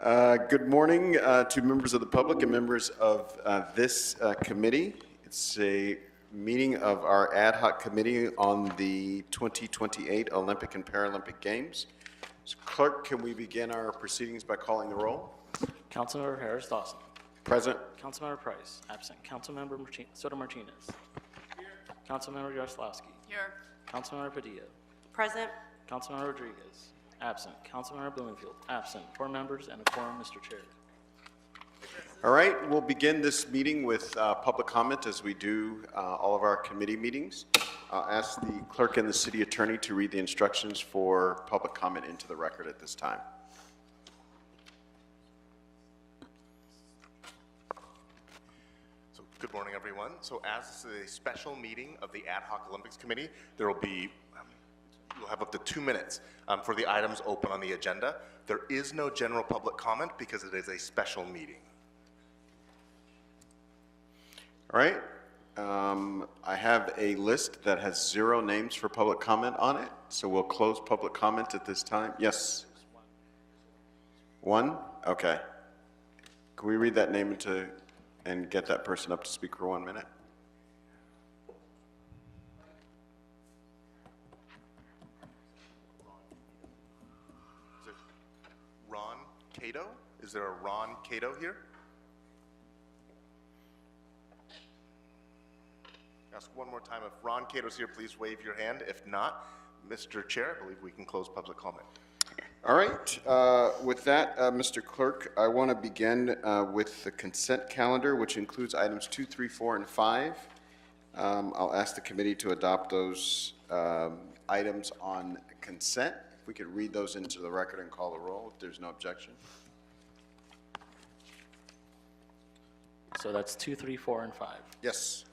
Good morning to members of the public and members of this committee. It's a meeting of our ad hoc committee on the 2028 Olympic and Paralympic Games. So clerk, can we begin our proceedings by calling the roll? Councilmember Harris-Dawson. Present. Councilmember Price. Absent. Councilmember Soto Martinez. Here. Councilmember Jaroslawski. Here. Councilmember Padilla. Present. Councilmember Rodriguez. Absent. Councilmember Bloomfield. Absent. 4 members and a quorum, Mr. Chair. All right, we'll begin this meeting with public comment as we do all of our committee meetings. I'll ask the clerk and the city attorney to read the instructions for public comment into the record at this time. So good morning, everyone. So as this is a special meeting of the Ad Hoc Olympics Committee, there will be you'll have up to 2 minutes for the items open on the agenda. There is no general public comment because it is a special meeting. All right, I have a list that has 0 names for public comment on it, so we'll close public comment at this time. Yes? 1? Okay. Can we read that name and get that person up to speak for 1 minute? Is it Ron Cato? Is there a Ron Cato here? Ask one more time. If Ron Cato's here, please wave your hand. If not, Mr. Chair, I believe we can close public comment. All right. With that, Mr. Clerk, I want to begin with the consent calendar, which includes items 2, 3, 4, and 5. I'll ask the committee to adopt those items on consent. If we could read those into the record and call the roll, if there's no objection. So that's 2, 3, 4, and 5. Yes.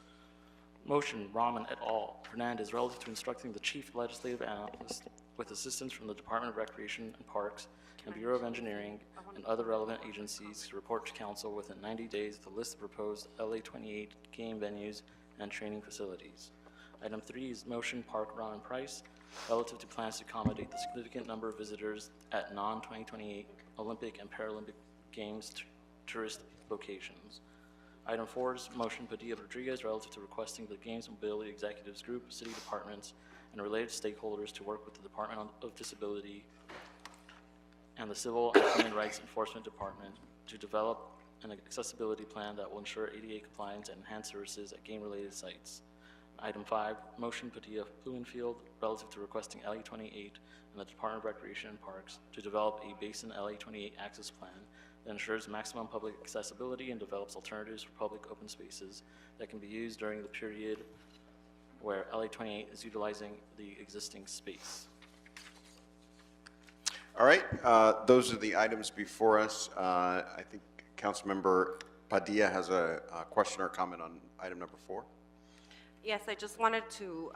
Motion, Rahman et al. Hernandez, relative to instructing the Chief Legislative Analyst with assistance from the Department of Recreation and Parks and Bureau of Engineering and other relevant agencies to report to Council within 90 days the list of proposed LA 28 game venues and training facilities. Item 3 is motion, Park, Rahman, Price, relative to plans to accommodate the significant number of visitors at non-2028 Olympic and Paralympic Games tourist locations. Item 4 is motion, Padilla Rodriguez, relative to requesting the Games Mobility Executives Group, city departments, and related stakeholders to work with the Department of Disability and the Civil and Human Rights Enforcement Department to develop an accessibility plan that will ensure ADA compliance and enhance services at game-related sites. Item 5, motion, Padilla Bloomfield, relative to requesting LA 28 and the Department of Recreation and Parks to develop a Basin LA 28 access plan that ensures maximum public accessibility and develops alternatives for public open spaces that can be used during the period where LA 28 is utilizing the existing space. All right, those are the items before us. I think Councilmember Padilla has a question or comment on item number 4. Yes, I just wanted to,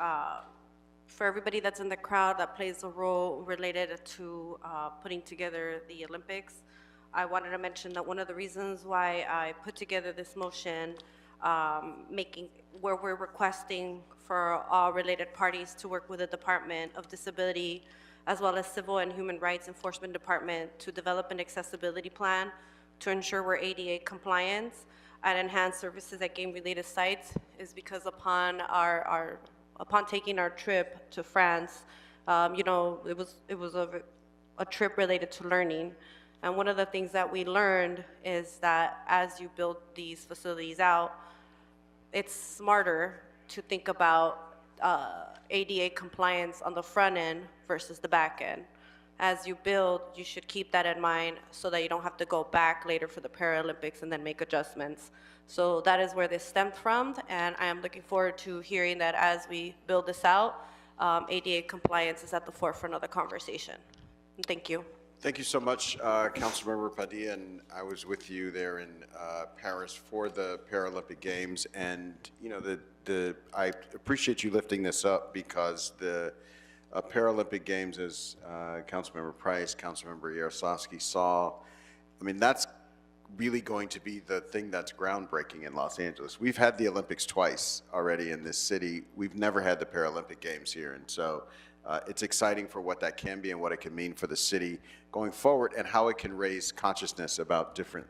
for everybody that's in the crowd that plays a role related to putting together the Olympics, I wanted to mention that one of the reasons why I put together this motion where we're requesting for all related parties to work with the Department of Disability as well as Civil and Human Rights Enforcement Department to develop an accessibility plan to ensure we're ADA compliant and enhance services at game-related sites is because upon taking our trip to France, you know, it was a trip related to learning. And one of the things that we learned is that as you build these facilities out, it's smarter to think about ADA compliance on the front end versus the back end. As you build, you should keep that in mind so that you don't have to go back later for the Paralympics and then make adjustments. So that is where this stemmed from, and I am looking forward to hearing that as we build this out, ADA compliance is at the forefront of the conversation. And thank you. Thank you so much, Councilmember Padilla, and I was with you there in Paris for the Paralympic Games, and you know I appreciate you lifting this up because the Paralympic Games, as Councilmember Price, Councilmember Jaroslawski saw, I mean that's really going to be the thing that's groundbreaking in Los Angeles. We've had the Olympics twice already in this city. We've never had the Paralympic Games here, and so It's exciting for what that can be and what it can mean for the city going forward, and how it can raise consciousness about different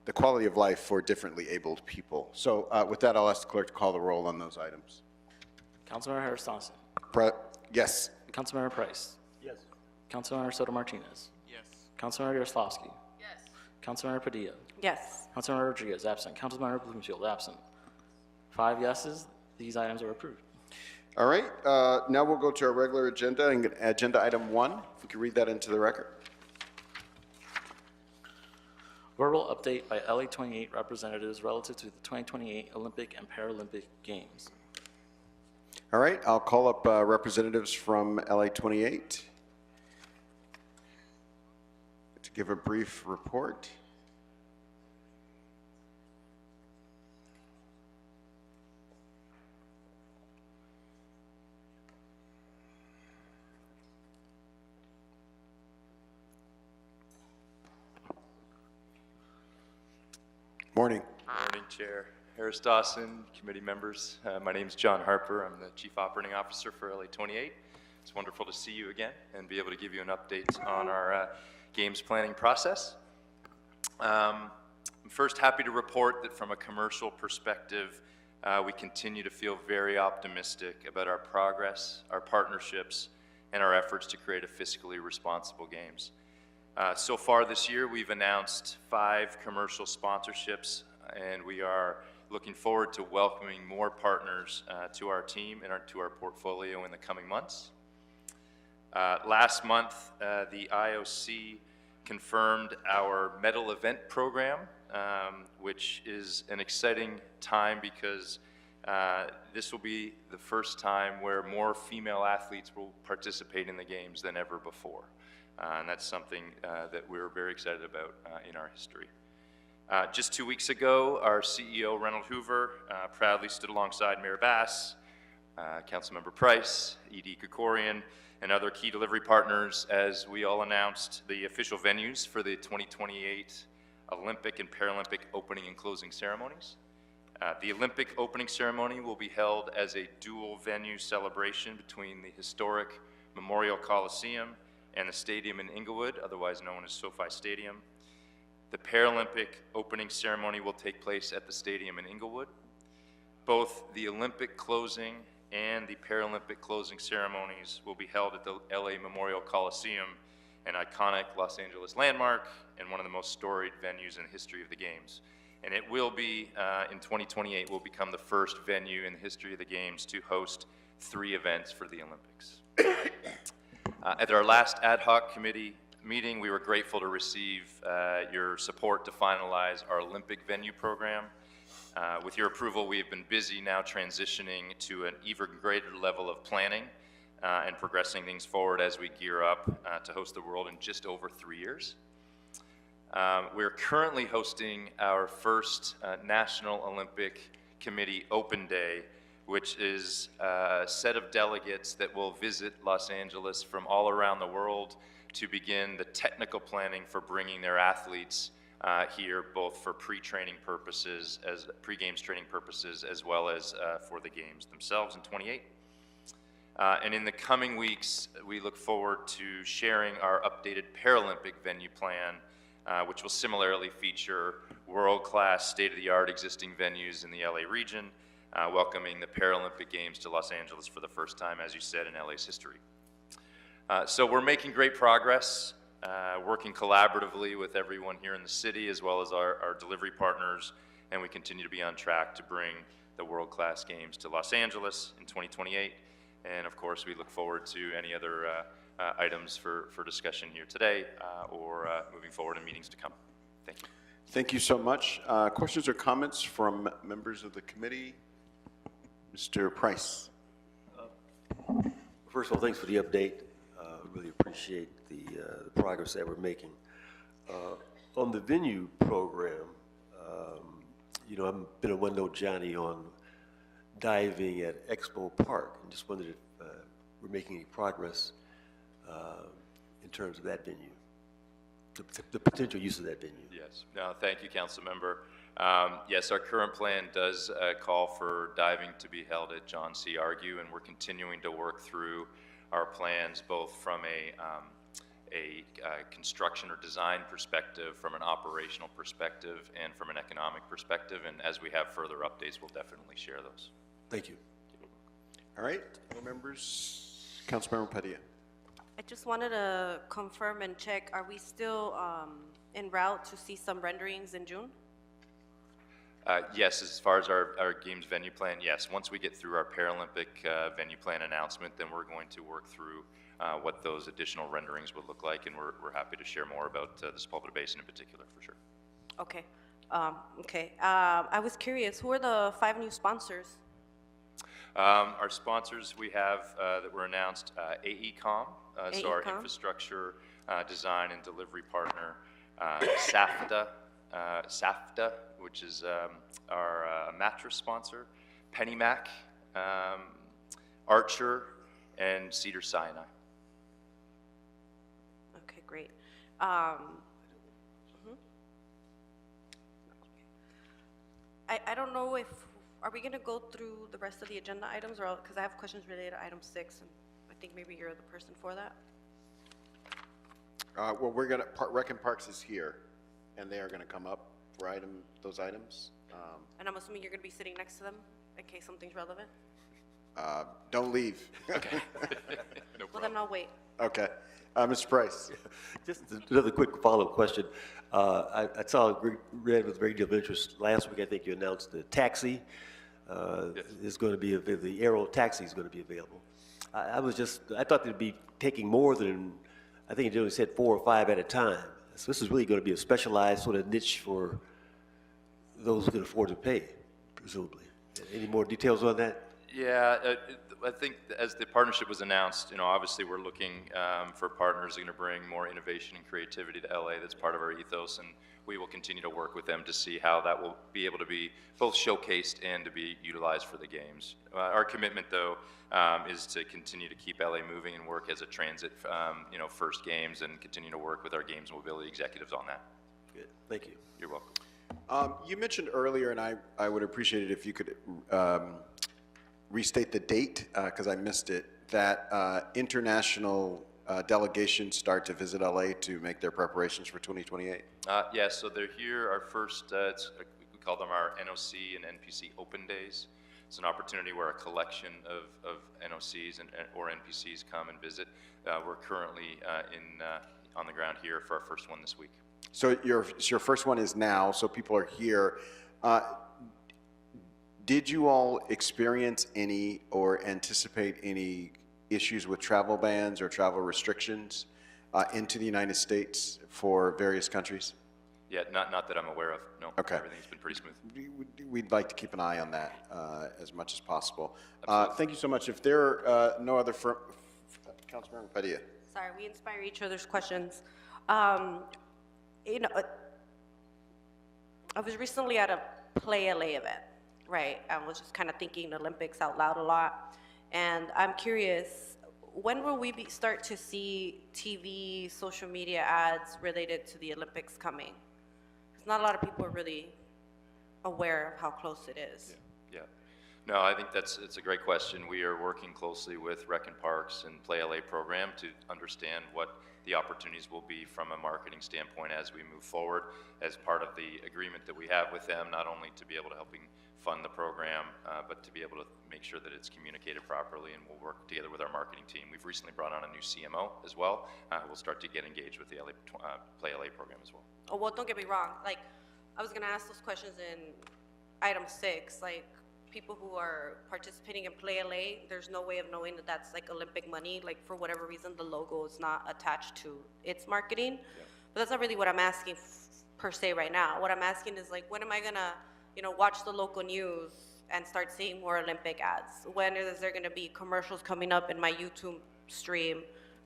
the quality of life for differently abled people. So with that, I'll ask the clerk to call the roll on those items. Councilmember Harris Thompson. Yes. Councilmember Price. Yes. Councilmember Soto Martinez. Yes. Councilmember Yaroslavsky. Yes. Councilmember Padilla. Yes. Councilmember Rodriguez, absent. Councilmember Bloomfield, absent. 5 yeses, these items are approved. All right, now we'll go to our regular agenda, and agenda item 1, if we could read that into the record. Verbal update by LA 28 representatives relative to the 2028 Olympic and Paralympic Games. All right, I'll call up representatives from LA 28 to give a brief report. Morning. Morning, Chair Harris Dawson, committee members. My name is John Harper. I'm the Chief Operating Officer for LA 28. It's wonderful to see you again and be able to give you an update on our games planning process. I'm first happy to report that from a commercial perspective, we continue to feel very optimistic about our progress, our partnerships, and our efforts to create a fiscally responsible games. So far this year, we've announced 5 commercial sponsorships, and we are looking forward to welcoming more partners to our team and to our portfolio in the coming months. Last month, the IOC confirmed our medal event program, which is an exciting time because this will be the first time where more female athletes will participate in the games than ever before. And that's something that we're very excited about in our history. Just 2 weeks ago, our CEO, Reynold Hoover, proudly stood alongside Mayor Bass, Councilmember Price, E.D. Krikorian, and other key delivery partners as we all announced the official venues for the 2028 Olympic and Paralympic opening and closing ceremonies. The Olympic opening ceremony will be held as a dual venue celebration between the historic Memorial Coliseum and the stadium in Inglewood, otherwise known as SoFi Stadium. The Paralympic opening ceremony will take place at the stadium in Inglewood. Both the Olympic closing and the Paralympic closing ceremonies will be held at the LA Memorial Coliseum, an iconic Los Angeles landmark and one of the most storied venues in the history of the Games. And it will be, in 2028, will become the first venue in the history of the Games to host 3 events for the Olympics. At our last ad hoc committee meeting, we were grateful to receive your support to finalize our Olympic venue program. With your approval, we have been busy now transitioning to an even greater level of planning and progressing things forward as we gear up to host the World in just over 3 years. We're currently hosting our first National Olympic Committee Open Day, which is a set of delegates that will visit Los Angeles from all around the world to begin the technical planning for bringing their athletes here, both for pre-training purposes, as pre-games training purposes, as well as for the games themselves in 28. And in the coming weeks, we look forward to sharing our updated Paralympic venue plan, which will similarly feature world-class, state-of-the-art existing venues in the LA region, welcoming the Paralympic Games to Los Angeles for the first time, as you said, in LA's history. So we're making great progress, working collaboratively with everyone here in the city, as well as our delivery partners, and we continue to be on track to bring the world-class games to Los Angeles in 2028. And of course, we look forward to any other items for discussion here today or moving forward in meetings to come. Thank you. Thank you so much. Questions or comments from members of the committee? Mr. Price. First of all, thanks for the update. Really appreciate the progress that we're making. On the venue program, you know, I've been a one-note Johnny on diving at Expo Park, and just wondered if we're making any progress in terms of that venue, the potential use of that venue. Yes. No, thank you, Council Member. Yes, our current plan does call for diving to be held at John C. Argue, and we're continuing to work through our plans both from a construction or design perspective, from an operational perspective, and from an economic perspective. And as we have further updates, we'll definitely share those. Thank you. All right, board members, Councilmember Padilla. I just wanted to confirm and check, are we still en route to see some renderings in June? Yes, as far as our games venue plan, yes. Once we get through our Paralympic venue plan announcement, then we're going to work through what those additional renderings would look like, and we're happy to share more about the Sepulveda Basin in particular, for sure. Okay. I was curious, who are the 5 new sponsors? Our sponsors we have that were announced, AECOM, so our AECOM. infrastructure design and delivery partner, SAFTA, which is our mattress sponsor, PennyMac, Archer, and Cedar Sinai. Okay, great. I don't know if, are we gonna go through the rest of the agenda items, or, because I have questions related to item 6, and I think maybe you're the person for that? Well, Rec and Parks is here, and they are gonna come up for those items. And I'm assuming you're gonna be sitting next to them in case something's relevant? Don't leave. Okay. No Well, then I'll wait. Okay. Mr. Price. Just another quick follow-up question. I read with a great deal of interest, last week I think you announced the taxi is going to be, the Aero taxi is going to be available. I thought they'd be taking more than, I think you only said 4 or 5 at a time. So this is really going to be a specialized sort of niche for those who can afford to pay, presumably. Any more details on that? Yeah, I think as the partnership was announced, obviously we're looking for partners who are going to bring more innovation and creativity to LA. That's part of our ethos, and we will continue to work with them to see how that will be able to be both showcased and to be utilized for the games. Our commitment, though, is to continue to keep LA moving and work as a transit, first games, and continue to work with our games mobility executives on that. Good, thank you. You're welcome. You mentioned earlier, and I would appreciate it if you could restate the date, because I missed it, that international delegations start to visit LA to make their preparations for 2028. Yeah, so they're here. Our first, we call them our NOC and NPC Open Days. It's an opportunity where a collection of NOCs or NPCs come and visit. We're currently on the ground here for our first one this week. So your first one is now, so people are here. Did you all experience any or anticipate any issues with travel bans or travel restrictions into the United States for various countries? Yeah, not that I'm aware of. No. Okay. Everything's been pretty smooth. We'd like to keep an eye on that as much as possible. Absolutely. Thank you so much. If there are no other Councilmember Padilla. Sorry, we inspire each other's questions. I was recently at a Play LA event, right? I was just kind of thinking the Olympics out loud a lot. And I'm curious, when will we start to see TV, social media ads related to the Olympics coming? Because not a lot of people are really aware of how close it is. Yeah. No, I think it's a great question. We are working closely with Rec and Parks and Play LA program to understand what the opportunities will be from a marketing standpoint as we move forward as part of the agreement that we have with them, not only to be able to helping fund the program, but to be able to make sure that it's communicated properly, and we'll work together with our marketing team. We've recently brought on a new CMO as well. We'll start to get engaged with the Play LA program as well. Oh, well, don't get me wrong. Like, I was gonna ask those questions in item 6, like, people who are participating in Play LA, there's no way of knowing that that's like Olympic money. Like, for whatever reason, the logo is not attached to its marketing. Yeah. But that's not really what I'm asking per se right now. What I'm asking is, like, when am I gonna, watch the local news and start seeing more Olympic ads? When is there gonna be commercials coming up in my YouTube stream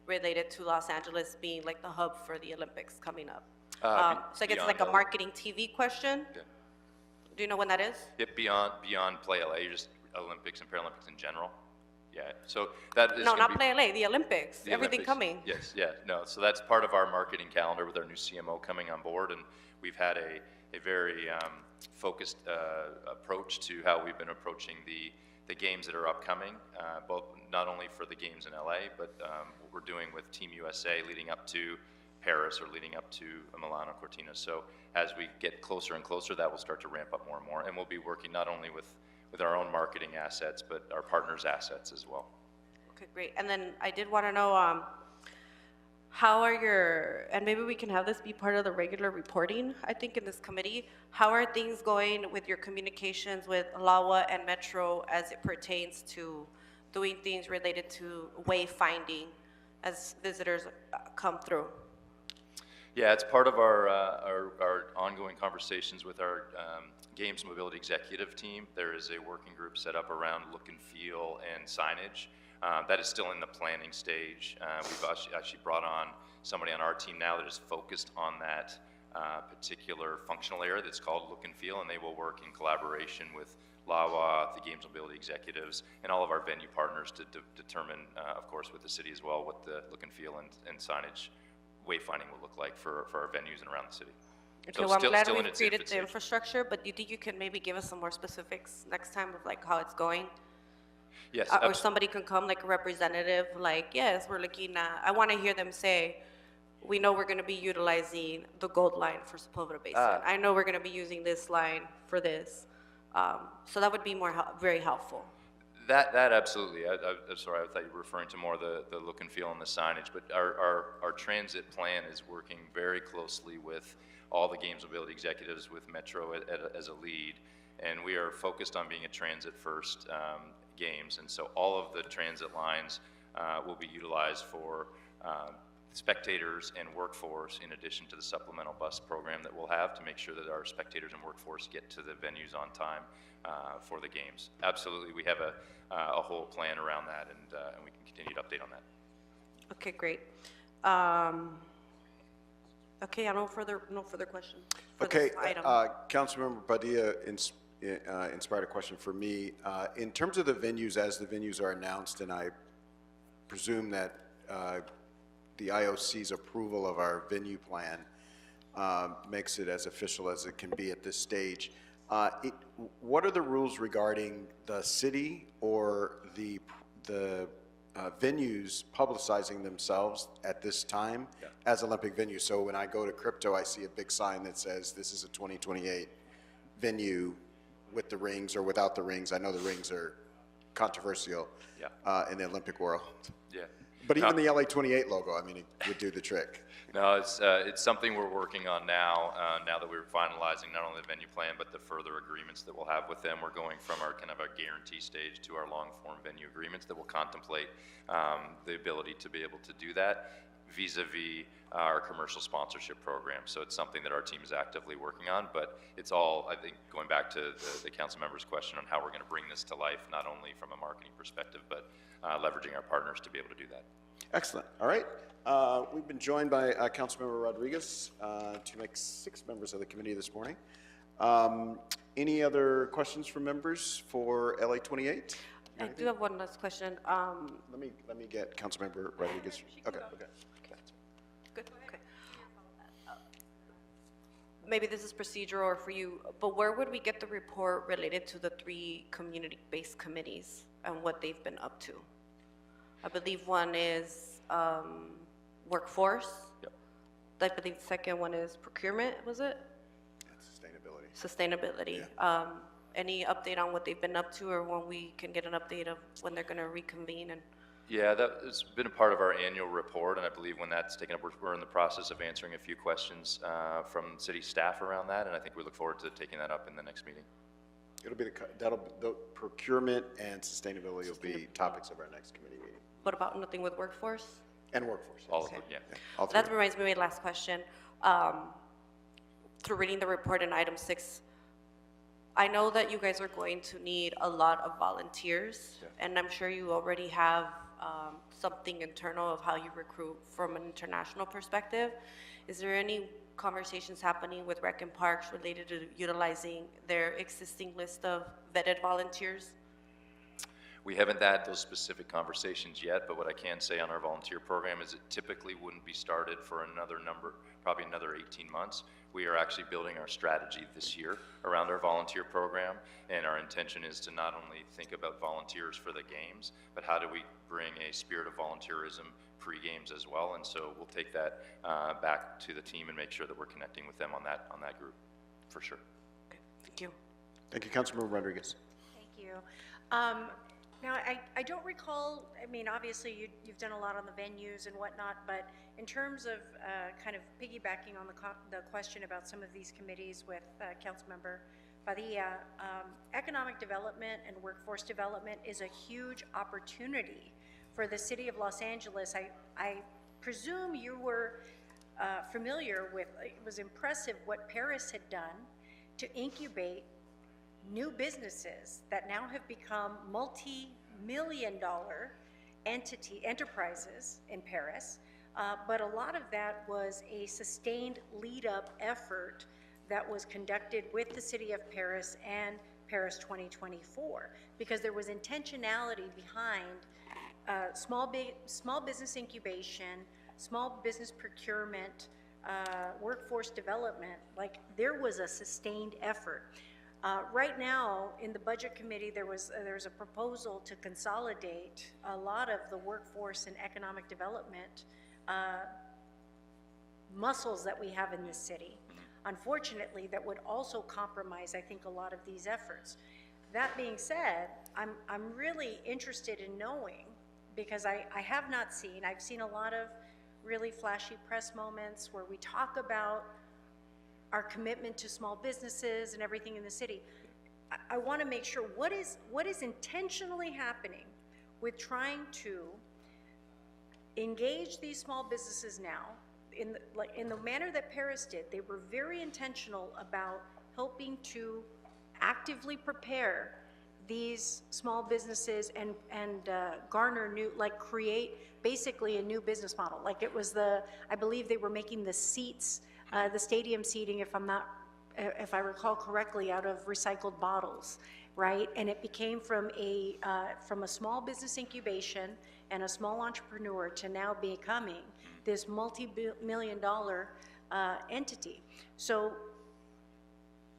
related to Los Angeles being like the hub for the Olympics coming up? So I guess it's like a marketing TV question. Yeah. Do you know when that is? Yeah, beyond Play LA, just Olympics and Paralympics in general. Yeah, so that is No, not Play LA, the Olympics, the everything Olympics. coming. Yes, yeah, no, so that's part of our marketing calendar with our new CMO coming on board, and we've had a very focused approach to how we've been approaching the games that are upcoming, both not only for the games in LA, but what we're doing with Team USA leading up to Paris or leading up to Milano Cortina. So as we get closer and closer, that will start to ramp up more and more, and we'll be working not only with our own marketing assets, but our partners' assets as well. Okay, great. And then I did want to know, how are and maybe we can have this be part of the regular reporting, I think, in this committee. How are things going with your communications with LAWA and Metro as it pertains to doing things related to wayfinding as visitors come through? Yeah, it's part of our ongoing conversations with our Games Mobility Executive team. There is a working group set up around look and feel and signage. That is still in the planning stage. We've actually brought on somebody on our team now that is focused on that particular functional area that's called look and feel, and they will work in collaboration with LAWA, the Games Mobility Executives, and all of our venue partners to determine, of course, with the city as well, what the look and feel and signage wayfinding will look like for our venues and around the city. Okay, So well, I'm still- glad still in we've its created infancy. the infrastructure, but do you think you can maybe give us some more specifics next time of like how it's going? Yes, Or somebody can come, like a representative, like, yes, we're looking at, I want to hear them say, we know we're going to be utilizing the gold line for Sepulveda Basin. I know we're going to be using this line for this. So that would be very helpful. That absolutely. I'm sorry, I thought you were referring to more the look and feel and the signage, but our transit plan is working very closely with all the Games Mobility Executives with Metro as a lead, and we are focused on being a transit-first games, and so all of the transit lines will be utilized for spectators and workforce, in addition to the supplemental bus program that we'll have to make sure that our spectators and workforce get to the venues on time for the games. Absolutely, we have a whole plan around that, and we can continue to update on that. Okay, great. Okay, no further questions for Okay, this item. Councilmember Padilla inspired a question for me. In terms of the venues, as the venues are announced, and I presume that the IOC's approval of our venue plan makes it as official as it can be at this stage. What are the rules regarding the city or the venues publicizing themselves at this time as Olympic venues? So when I go to Crypto, I see a big sign that says this is a 2028 venue with the rings or without the rings. I know the rings are controversial in the Olympic world. Yeah. But even the LA 28 logo, I mean, it would do the trick. No, it's something we're working on now. Now that we're finalizing not only the venue plan, but the further agreements that we'll have with them. We're going from our kind of a guarantee stage to our long-form venue agreements that will contemplate the ability to be able to do that vis-a-vis our commercial sponsorship program. So it's something that our team is actively working on, but it's all, I think, going back to the council member's question on how we're going to bring this to life, not only from a marketing perspective, but leveraging our partners to be able to do that. Excellent. All right. We've been joined by Councilmember Rodriguez to make 6 members of the committee this morning. Any other questions from members for LA 28? I do have one last question. Let me get Councilmember Rodriguez. Okay. Good. Okay. Maybe this is procedural or for you, but where would we get the report related to the 3 community-based committees and what they've been up to? I believe one is workforce. Yep. I believe the second one is procurement, was it? Sustainability. Yeah. Any update on what they've been up to, or when we can get an update of when they're going to reconvene? And yeah, that has been a part of our annual report, and I believe when that's taken up, we're in the process of answering a few questions from city staff around that, and I think we look forward to taking that up in the next meeting. It'll be the procurement and sustainability will be topics of our next committee meeting. What about nothing with workforce? And workforce. Yes. All of them, yeah. All three. That reminds me of my last question. Through reading the report in item 6, I know that you guys are going to need a lot of volunteers, and I'm sure you already have something internal of how you recruit from an international perspective. Is there any conversations happening with Rec and Parks related to utilizing their existing list of vetted volunteers? We haven't had those specific conversations yet, but what I can say on our volunteer program is it typically wouldn't be started for probably another 18 months. We are actually building our strategy this year around our volunteer program, and our intention is to not only think about volunteers for the games, but how do we bring a spirit of volunteerism pre-games as well. And so we'll take that back to the team and make sure that we're connecting with them on that group, for sure. Okay, thank you. Thank you, Councilmember Rodriguez. Thank you. Now, I don't recall, I mean, obviously you've done a lot on the venues and whatnot, but in terms of kind of piggybacking on the question about some of these committees with Councilmember Padilla, economic development and workforce development is a huge opportunity for the city of Los Angeles. I presume you were familiar with, it was impressive what Paris had done to incubate new businesses that now have become multi-million-dollar enterprises in Paris, but a lot of that was a sustained lead-up effort that was conducted with the City of Paris and Paris 2024, because there was intentionality behind small business incubation, small business procurement, workforce development. Like, there was a sustained effort. Right now, in the Budget Committee, there's a proposal to consolidate a lot of the workforce and economic development muscles that we have in this city. Unfortunately, that would also compromise, I think, a lot of these efforts. That being said, I'm really interested in knowing, because I have not seen, I've seen a lot of really flashy press moments where we talk about our commitment to small businesses and everything in the city. I want to make sure what is intentionally happening with trying to engage these small businesses now in the manner that Paris did. They were very intentional about helping to actively prepare these small businesses and garner new, like create basically a new business model. Like it was I believe they were making the seats, the stadium seating, if I recall correctly, out of recycled bottles, right? And it became from a small business incubation and a small entrepreneur to now becoming this multi-million-dollar entity. So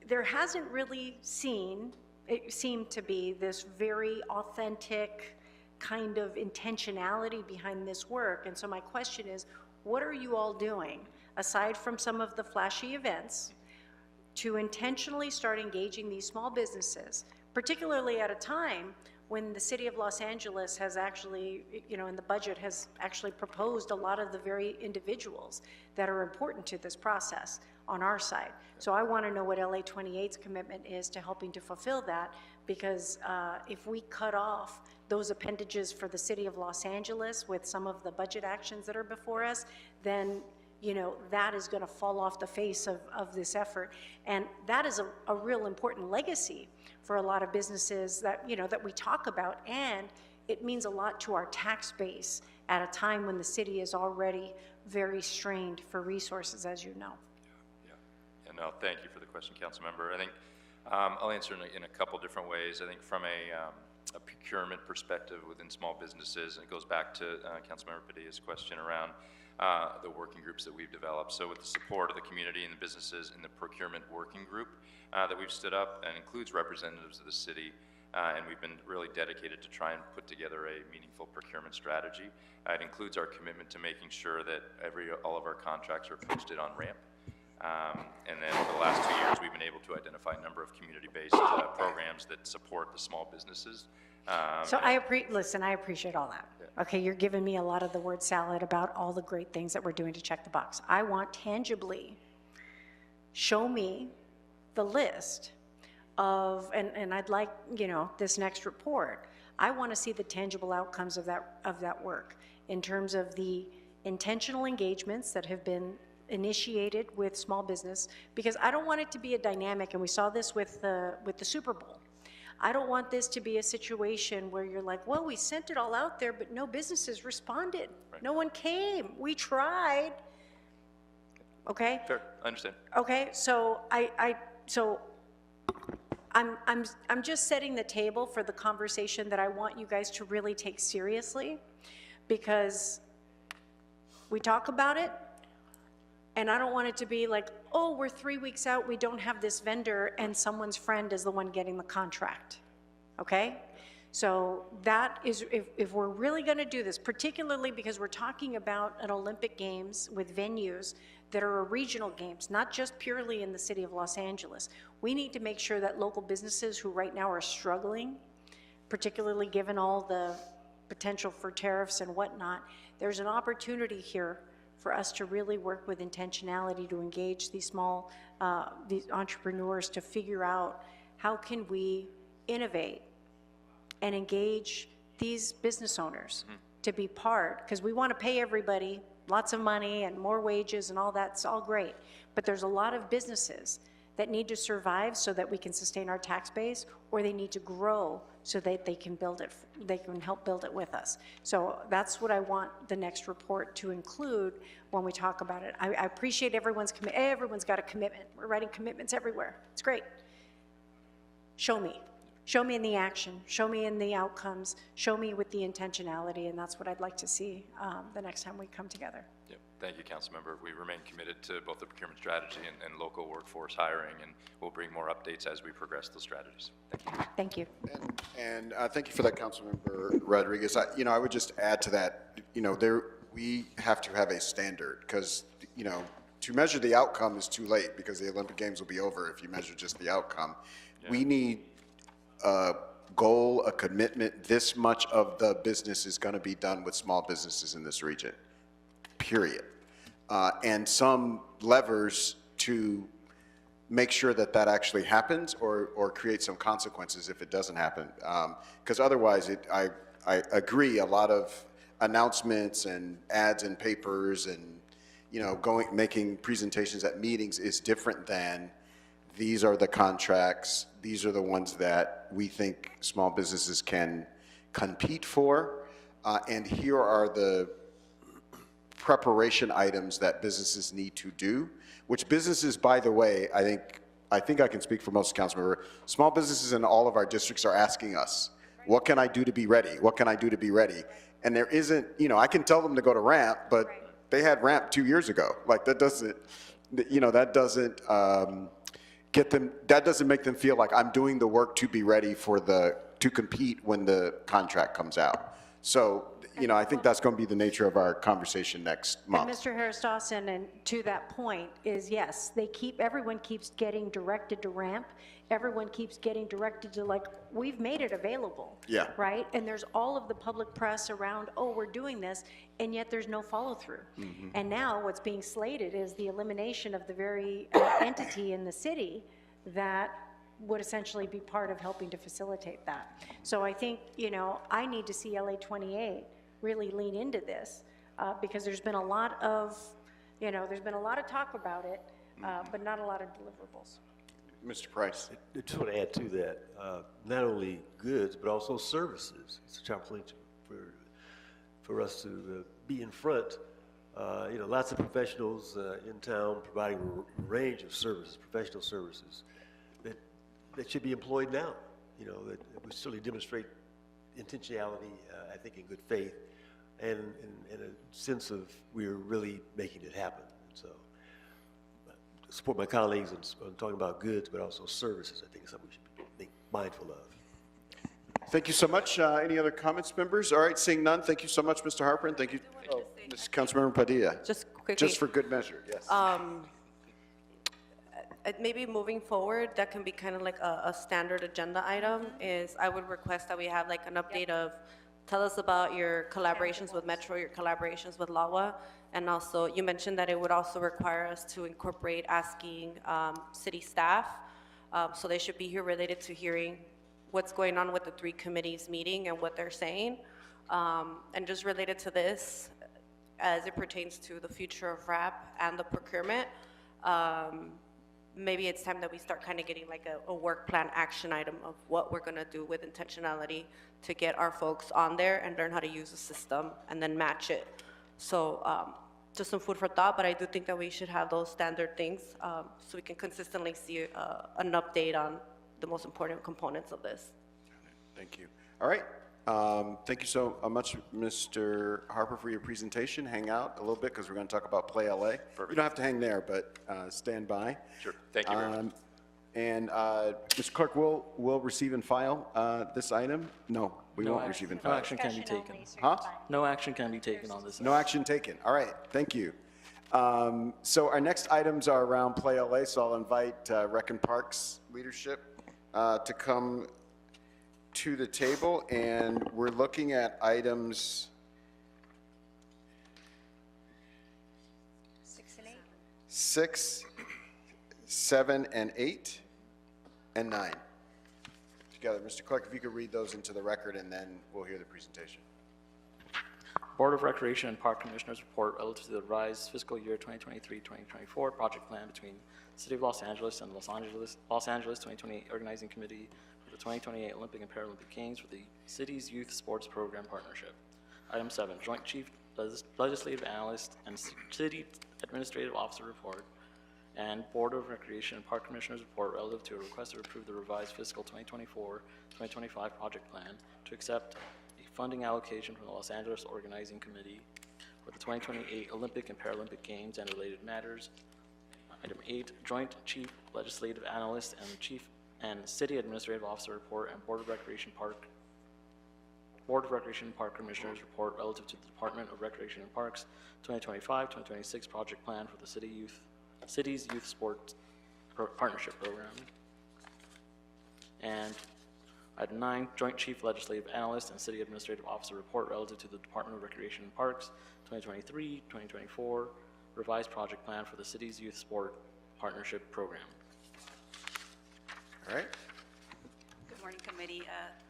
there hasn't really seemed to be this very authentic kind of intentionality behind this work. And so my question is, what are you all doing, aside from some of the flashy events, to intentionally start engaging these small businesses, particularly at a time when the city of Los Angeles has actually, in the budget, has actually proposed a lot of the very individuals that are important to this process on our side. So I want to know what LA 28's commitment is to helping to fulfill that, because if we cut off those appendages for the city of Los Angeles with some of the budget actions that are before us, then that is going to fall off the face of this effort. And that is a real important legacy for a lot of businesses that, that we talk about. And it means a lot to our tax base at a time when the city is already very strained for resources, as you know. Yeah, no, thank you for the question, Councilmember. I think I'll answer in a couple different ways. I think from a procurement perspective within small businesses, and it goes back to Councilmember Padilla's question around the working groups that we've developed. So with the support of the community and the businesses in the procurement working group that we've stood up, and includes representatives of the city, and we've been really dedicated to try and put together a meaningful procurement strategy. It includes our commitment to making sure that all of our contracts are posted on RAMP. And then over the last 2 years, we've been able to identify a number of community-based programs that support the small businesses. So I appreciate all that. Yeah. Okay, you're giving me a lot of the word salad about all the great things that we're doing to check the box. I want tangibly, show me the list of, and I'd like, this next report, I want to see the tangible outcomes of that work in terms of the intentional engagements that have been initiated with small business, because I don't want it to be a dynamic, and we saw this with the Super Bowl. I don't want this to be a situation where you're like, well, we sent it all out there, but no businesses responded. Right. No one came. We tried. Okay? Fair, I understand. Okay, so I I'm just setting the table for the conversation that I want you guys to really take seriously, because we talk about it, and I don't want it to be like, oh, we're 3 weeks out, we don't have this vendor, and someone's friend is the one getting the contract, okay? So that is, if we're really gonna do this, particularly because we're talking about an Olympic Games with venues that are regional games, not just purely in the city of Los Angeles, we need to make sure that local businesses who right now are struggling, particularly given all the potential for tariffs and whatnot, there's an opportunity here for us to really work with intentionality to engage these small, these entrepreneurs to figure out how can we innovate and engage these business owners to be part, because we want to pay everybody lots of money and more wages and all that's all great, but there's a lot of businesses that need to survive so that we can sustain our tax base, or they need to grow so that they can build it, they can help build it with us. So that's what I want the next report to include when we talk about it. I appreciate everyone's everyone's got a commitment. We're writing commitments everywhere. It's great. Show me. Show me in the action, show me in the outcomes, show me with the intentionality, and that's what I'd like to see the next time we come together. Yep. Thank you, Councilmember. We remain committed to both the procurement strategy and local workforce hiring, and we'll bring more updates as we progress those strategies. Thank you. Thank you. And thank you for that, Councilmember Rodriguez. I would just add to that, we have to have a standard, because, to measure the outcome is too late, because the Olympic Games will be over if you measure just the outcome. Yeah. We need a goal, a commitment. This much of the business is going to be done with small businesses in this region, period. And some levers to make sure that that actually happens, or create some consequences if it doesn't happen. Because otherwise, I agree, a lot of announcements and ads in papers and, making presentations at meetings is different than, these are the contracts, these are the ones that we think small businesses can compete for, and here are the preparation items that businesses need to do, which businesses, by the way, I think I can speak for most council members, small businesses in all of our districts are asking us, what can I do to be ready? What can I do to be ready? And there isn't, I can tell them to go to RAMP, but they had RAMP 2 years ago. Like, that doesn't, that doesn't, that doesn't make them feel like I'm doing the work to be ready to compete when the contract comes out. So, I think that's going to be the nature of our conversation next month. And Mr. Harris Dawson, and to that point is, yes, everyone keeps getting directed to RAMP. Everyone keeps getting directed to, we've made it available. Yeah. Right? And there's all of the public press around, oh, we're doing this, and yet there's no follow through. Mm-hmm. And now what's being slated is the elimination of the very entity in the city that would essentially be part of helping to facilitate that. So I think, I need to see LA 28 really lean into this, because there's been a lot of, talk about it, but not a lot of deliverables. Mr. Price. I just want to add to that, not only goods, but also services. It's a challenge for us to be in front. Lots of professionals in town providing a range of services, professional services, that should be employed now. That we certainly demonstrate intentionality, I think, in good faith, and a sense of we're really making it happen. And so, support my colleagues on talking about goods, but also services. I think is something we should be mindful of. Thank you so much. Any other comments, members? All right, seeing none, thank you so much, Mr. Harper, and thank you, Councilmember Padilla. Just quickly. Just for good measure, yes. Maybe moving forward, that can be kind of like a standard agenda item, is I would request that we have like an update of, tell us about your collaborations with Metro, your collaborations with LAWA, and also you mentioned that it would also require us to incorporate asking city staff, so they should be here related to hearing what's going on with the 3 committees meeting and what they're saying, and just related to this, as it pertains to the future of RAP and the procurement, maybe it's time that we start kind of getting like a work plan action item of what we're going to do with intentionality to get our folks on there and learn how to use the system and then match it. So just some food for thought, but I do think that we should have those standard things so we can consistently see an update on the most important components of this. Thank you. All right. Thank you so much, Mr. Harper, for your presentation. Hang out a little bit because we're going to talk about Play LA. You don't have to hang there, but stand by. Sure. Thank you very much. And Mr. Clerk, we'll receive and file this item? No, we No won't action- receive and no file. action can be taken. Huh? No action can be taken on this. No action taken. All right, thank you. So our next items are around Play LA, so I'll invite Rec and Parks leadership to come to the table, and we're looking at items 6 and 8. 6, 7, and 8, and 9. Together, Mr. Clerk, if you could read those into the record, and then we'll hear the presentation. Board of Recreation and Park Commissioners report relative to the revised fiscal year 2023-2024 project plan between the City of Los Angeles and Los Angeles 2028 Organizing Committee for the 2028 Olympic and Paralympic Games for the city's youth sports program partnership. Item 7, Joint Chief Legislative Analyst and City Administrative Officer report, and Board of Recreation and Park Commissioners report relative to a request to approve the revised fiscal 2024-2025 project plan to accept funding allocation from the Los Angeles Organizing Committee for the 2028 Olympic and Paralympic Games and related matters. Item 8, Joint Chief Legislative Analyst and City Administrative Officer report, and Board of Recreation and Park Commissioners report relative to the Department of Recreation and Parks 2025-2026 project plan for the city's youth sports partnership program. And Item 9, Joint Chief Legislative Analyst and City Administrative Officer report relative to the Department of Recreation and Parks 2023-2024 revised project plan for the city's youth sport partnership program. All right? Good morning, committee.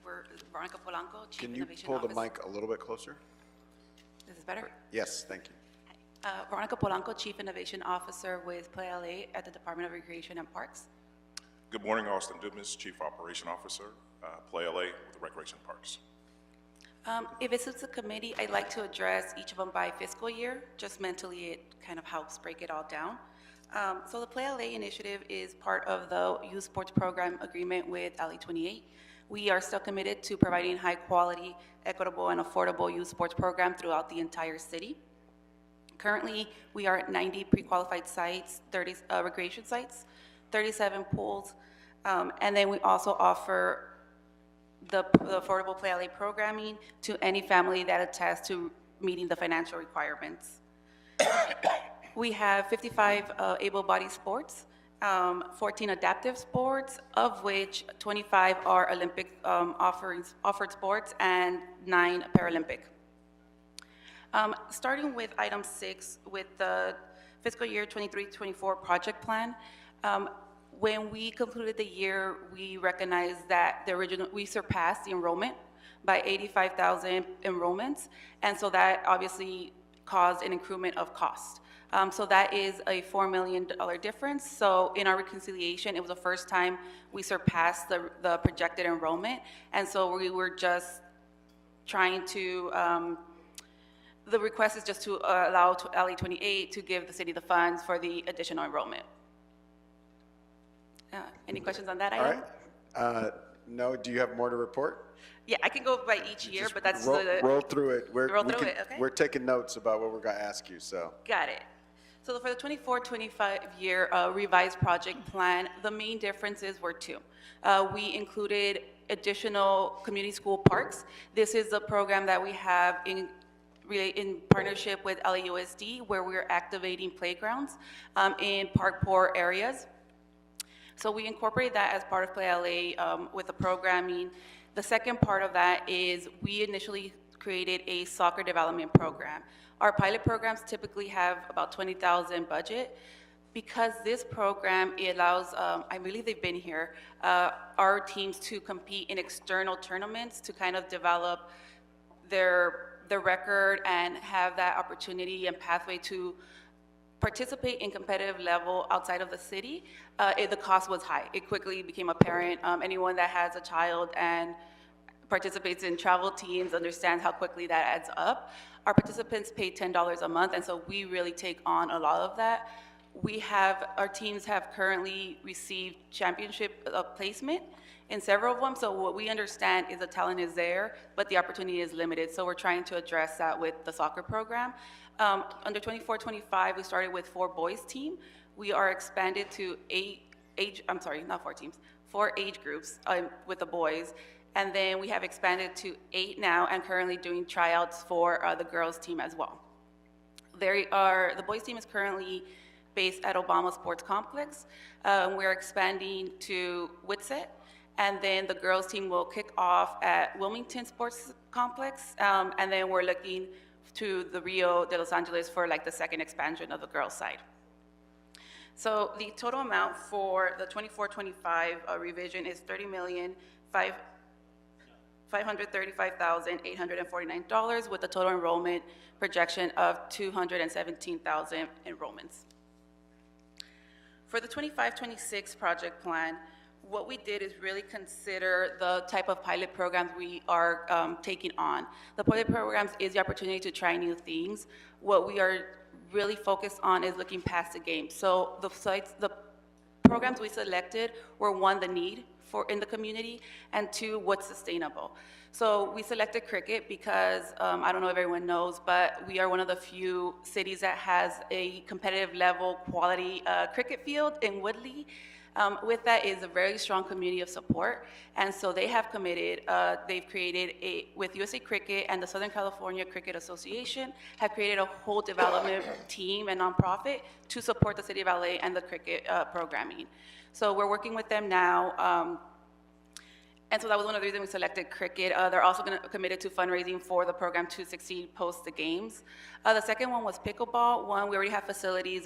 We're Veronica Polanco, Chief Can you Innovation pull the Officer. mic a little bit closer? This is better. Yes, thank you. Veronica Polanco, Chief Innovation Officer with Play LA at the Department of Recreation and Parks. Good morning, Austin Dubnis, Chief Operation Officer, Play LA with the Recreation Parks. If it suits the committee, I'd like to address each of them by fiscal year. Just mentally, it kind of helps break it all down. So the Play LA initiative is part of the youth sports program agreement with LA 28. We are still committed to providing high quality, equitable, and affordable youth sports program throughout the entire city. Currently, we are at 90 pre-qualified sites, 30 recreation sites, 37 pools, and then we also offer the affordable Play LA programming to any family that attests to meeting the financial requirements. We have 55 able-bodied sports, 14 adaptive sports, of which 25 are Olympic offered sports and 9 Paralympic. Starting with item 6, with the fiscal year 23-24 project plan, when we concluded the year, we recognized that we surpassed the enrollment by 85,000 enrollments, and so that obviously caused an increment of cost. So that is a $4 million difference. So in our reconciliation, it was the first time we surpassed the projected enrollment, and so we were just trying to, the request is just to allow LA 28 to give the city the funds for the additional enrollment. Any questions on that item? All right. No, do you have more to report? Yeah, I can go by each year, Just but that's roll through it. Roll through it, okay. We're taking notes about what we're going to ask you, so. Got it. So for the 24-25 year revised project plan, the main differences were 2. We included additional community school parks. This is a program that we have in partnership with LAUSD, where we're activating playgrounds in park poor areas. So we incorporate that as part of Play LA with the programming. The second part of that is we initially created a soccer development program. Our pilot programs typically have about 20,000 budget. Because this program, it allows, I believe they've been here, our teams to compete in external tournaments to kind of develop their record and have that opportunity and pathway to participate in competitive level outside of the city. The cost was high. It quickly became apparent. Anyone that has a child and participates in travel teams understands how quickly that adds up. Our participants pay $10 a month, and so we really take on a lot of that. Our teams have currently received championship placement in several of them, so what we understand is the talent is there, but the opportunity is limited, so we're trying to address that with the soccer program. Under 24-25, we started with 4 boys team. We are expanded to 4 age groups with the boys, and then we have expanded to 8 now and currently doing tryouts for the girls team as well. The boys team is currently based at Obama Sports Complex. We're expanding to Whitsett, and then the girls team will kick off at Wilmington Sports Complex, and then we're looking to the Rio de Los Angeles for like the second expansion of the girls side. So the total amount for the 24-25 revision is $30,535,849 with a total enrollment projection of 217,000 enrollments. For the 25-26 project plan, what we did is really consider the type of pilot programs we are taking on. The pilot programs is the opportunity to try new things. What we are really focused on is looking past the game. So the programs we selected were, 1, the need in the community, and 2, what's sustainable. So we selected cricket because, I don't know if everyone knows, but we are one of the few cities that has a competitive level quality cricket field in Woodley. With that is a very strong community of support, and so they have committed, they've created with USA Cricket and the Southern California Cricket Association, have created a whole development team and nonprofit to support the City of LA and the cricket programming. So we're working with them now, and so that was one of the reasons we selected cricket. They're also committed to fundraising for the program to succeed post the games. The second one was pickleball. We already have facilities,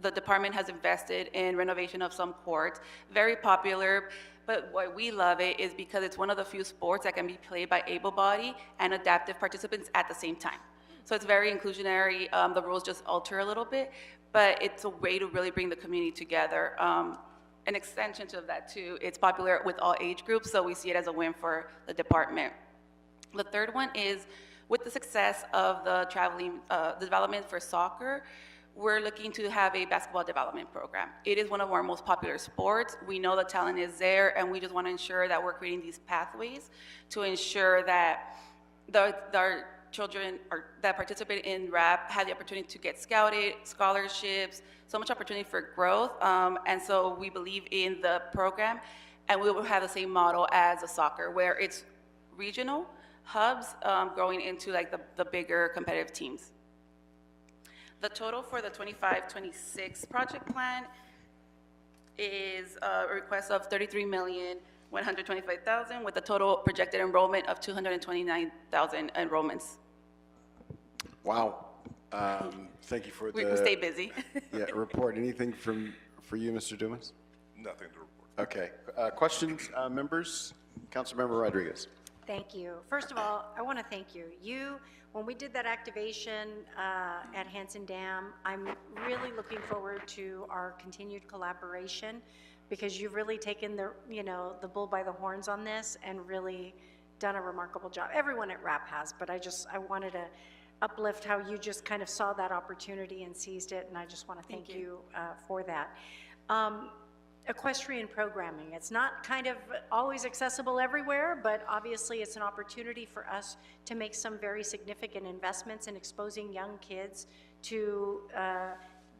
the department has invested in renovation of some courts, very popular, but why we love it is because it's one of the few sports that can be played by able-bodied and adaptive participants at the same time. So it's very inclusionary, the rules just alter a little bit, but it's a way to really bring the community together. An extension to that too, it's popular with all age groups, so we see it as a win for the department. The third one is, with the success of the development for soccer, we're looking to have a basketball development program. It is one of our most popular sports. We know the talent is there, and we just want to ensure that we're creating these pathways to ensure that our children that participate in RAP have the opportunity to get scouted, scholarships, so much opportunity for growth. And so we believe in the program, and we will have the same model as the soccer, where it's regional hubs growing into like the bigger competitive teams. The total for the 25-26 project plan is a request of $33,125,000 with a total projected enrollment of 229,000 enrollments. Wow. Thank you for We stay busy. report. Anything for you, Mr. Dumas? Nothing to report. Okay. Questions, members? Councilmember Rodriguez. Thank you. First of all, I want to thank you. When we did that activation at Hanson Dam, I'm really looking forward to our continued collaboration, because you've really taken the bull by the horns on this and really done a remarkable job. Everyone at RAP has, but I wanted to uplift how you just kind of saw that opportunity and seized it, and I just want to thank you for that. Equestrian programming, it's not kind of always accessible everywhere, but obviously it's an opportunity for us to make some very significant investments in exposing young kids to,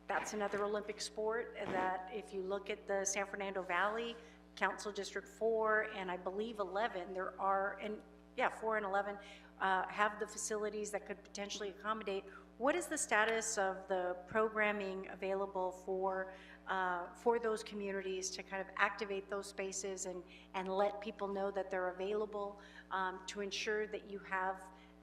that's another Olympic sport that if you look at the San Fernando Valley, Council District 4, and I believe 11, 4 and 11 have the facilities that could potentially accommodate. What is the status of the programming available for those communities to kind of activate those spaces and let people know that they're available, to ensure that you have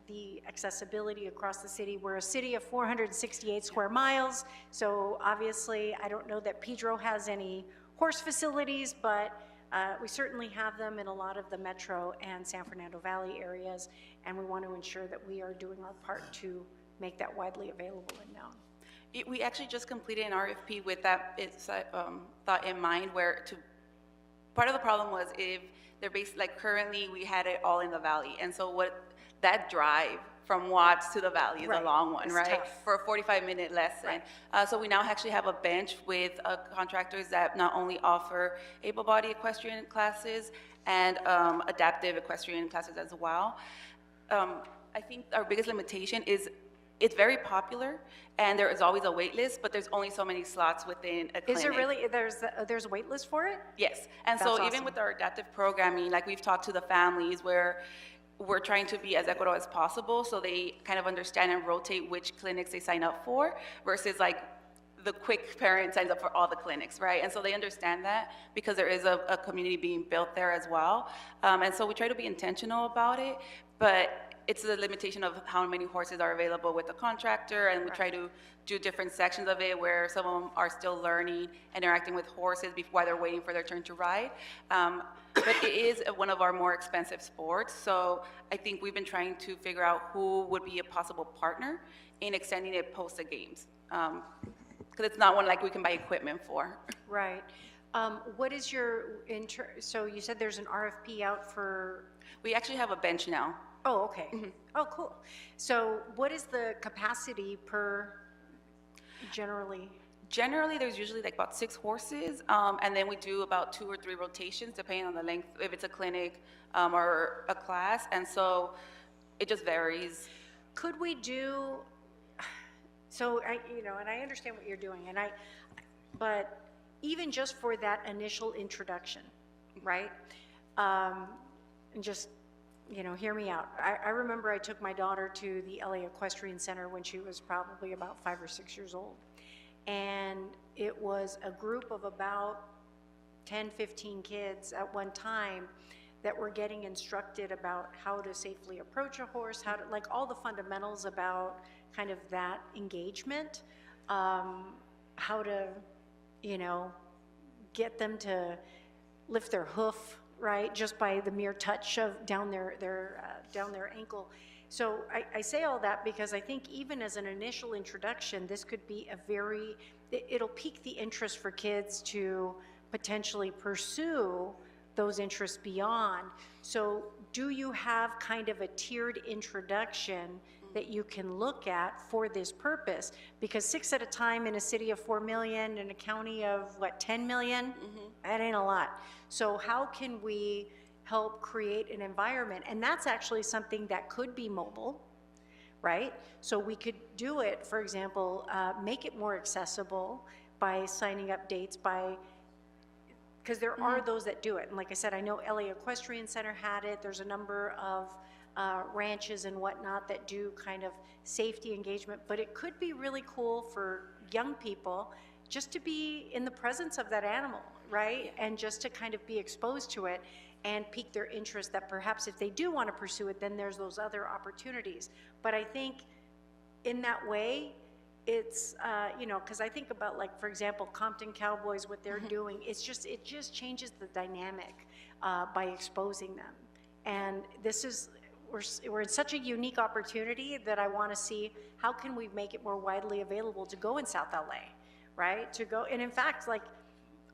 the accessibility across the city? We're a city of 468 square miles, so obviously I don't know that Pedro has any horse facilities, but we certainly have them in a lot of the Metro and San Fernando Valley areas, and we want to ensure that we are doing our part to make that widely available and known. We actually just completed an RFP with that thought in mind, where part of the problem was if they're based, like currently we had it all in the valley, and so what that drive from Watts to the Valley is Right. a long one, It's right? tough. For a 45-minute lesson. So we now actually have a bench with contractors that not only offer able-bodied equestrian classes and adaptive equestrian classes as well. I think our biggest limitation is it's very popular, and there is always a wait list, but there's only so many slots within a clinic. Is there really, there's a wait list for it? Yes, and That's so even awesome. with our adaptive programming, like we've talked to the families where we're trying to be as equitable as possible, so they kind of understand and rotate which clinics they sign up for, versus like the quick parent signs up for all the clinics, right? And so they understand that because there is a community being built there as well. And so we try to be intentional about it, but it's the limitation of how many horses are available with the contractor, and we try to do different sections of it where some of them are still learning, interacting with horses while they're waiting for their turn to ride. But it is one of our more expensive sports, so I think we've been trying to figure out who would be a possible partner in extending it post the games. Because it's not one like we can buy equipment for. Right. What is your, so you said there's an RFP out for, We actually have a bench now. oh, okay. Oh, cool. So what is the capacity per generally? Generally, there's usually like about 6 horses, and then we do about 2 or 3 rotations depending on the length, if it's a clinic or a class, and so it just varies. Could we do, so and I understand what you're doing, but even just for that initial introduction, right? And just, hear me out. I remember I took my daughter to the LA Equestrian Center when she was probably about 5 or 6 years old. And it was a group of about 10, 15 kids at one time that were getting instructed about how to safely approach a horse, how to, like all the fundamentals about kind of that engagement, how to, get them to lift their hoof, right, just by the mere touch of down their ankle. So I say all that because I think even as an initial introduction, this could be it'll pique the interest for kids to potentially pursue those interests beyond. So do you have kind of a tiered introduction that you can look at for this purpose? Because 6 at a time in a city of 4 million, in a county of, 10 million? That ain't a lot. So how can we help create an environment? And that's actually something that could be mobile, right? So we could do it, for example, make it more accessible by signing up dates, because there are those that do it. And like I said, I know LA Equestrian Center had it. There's a number of ranches and whatnot that do kind of safety engagement, but it could be really cool for young people just to be in the presence of that animal, right? And just to kind of be exposed to it and pique their interest that perhaps if they do want to pursue it, then there's those other opportunities. But I think in that way, it's, because I think about, like, for example, Compton Cowboys, what they're doing, it just changes the dynamic by exposing them. And this is, we're in such a unique opportunity that I want to see how can we make it more widely available to go in South LA, right? To go, and in fact, like,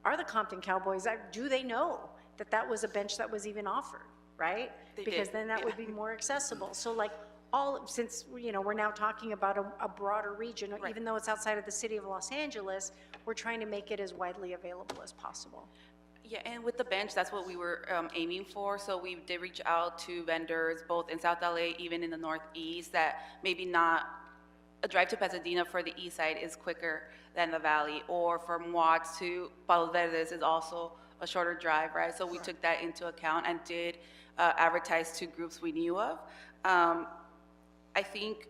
are the Compton Cowboys, do they know that was a bench that was even offered, right? Because then that would be more accessible. So like since we're now talking about a broader region, even though it's outside of the city of Los Angeles, we're trying to make it as widely available as possible. Yeah, and with the bench, that's what we were aiming for. So we did reach out to vendors, both in South LA, even in the Northeast, that maybe not a drive to Pasadena for the east side is quicker than the valley, or from Watts to Palos Verdes is also a shorter drive, right? So we took that into account and did advertise to groups we knew of. I think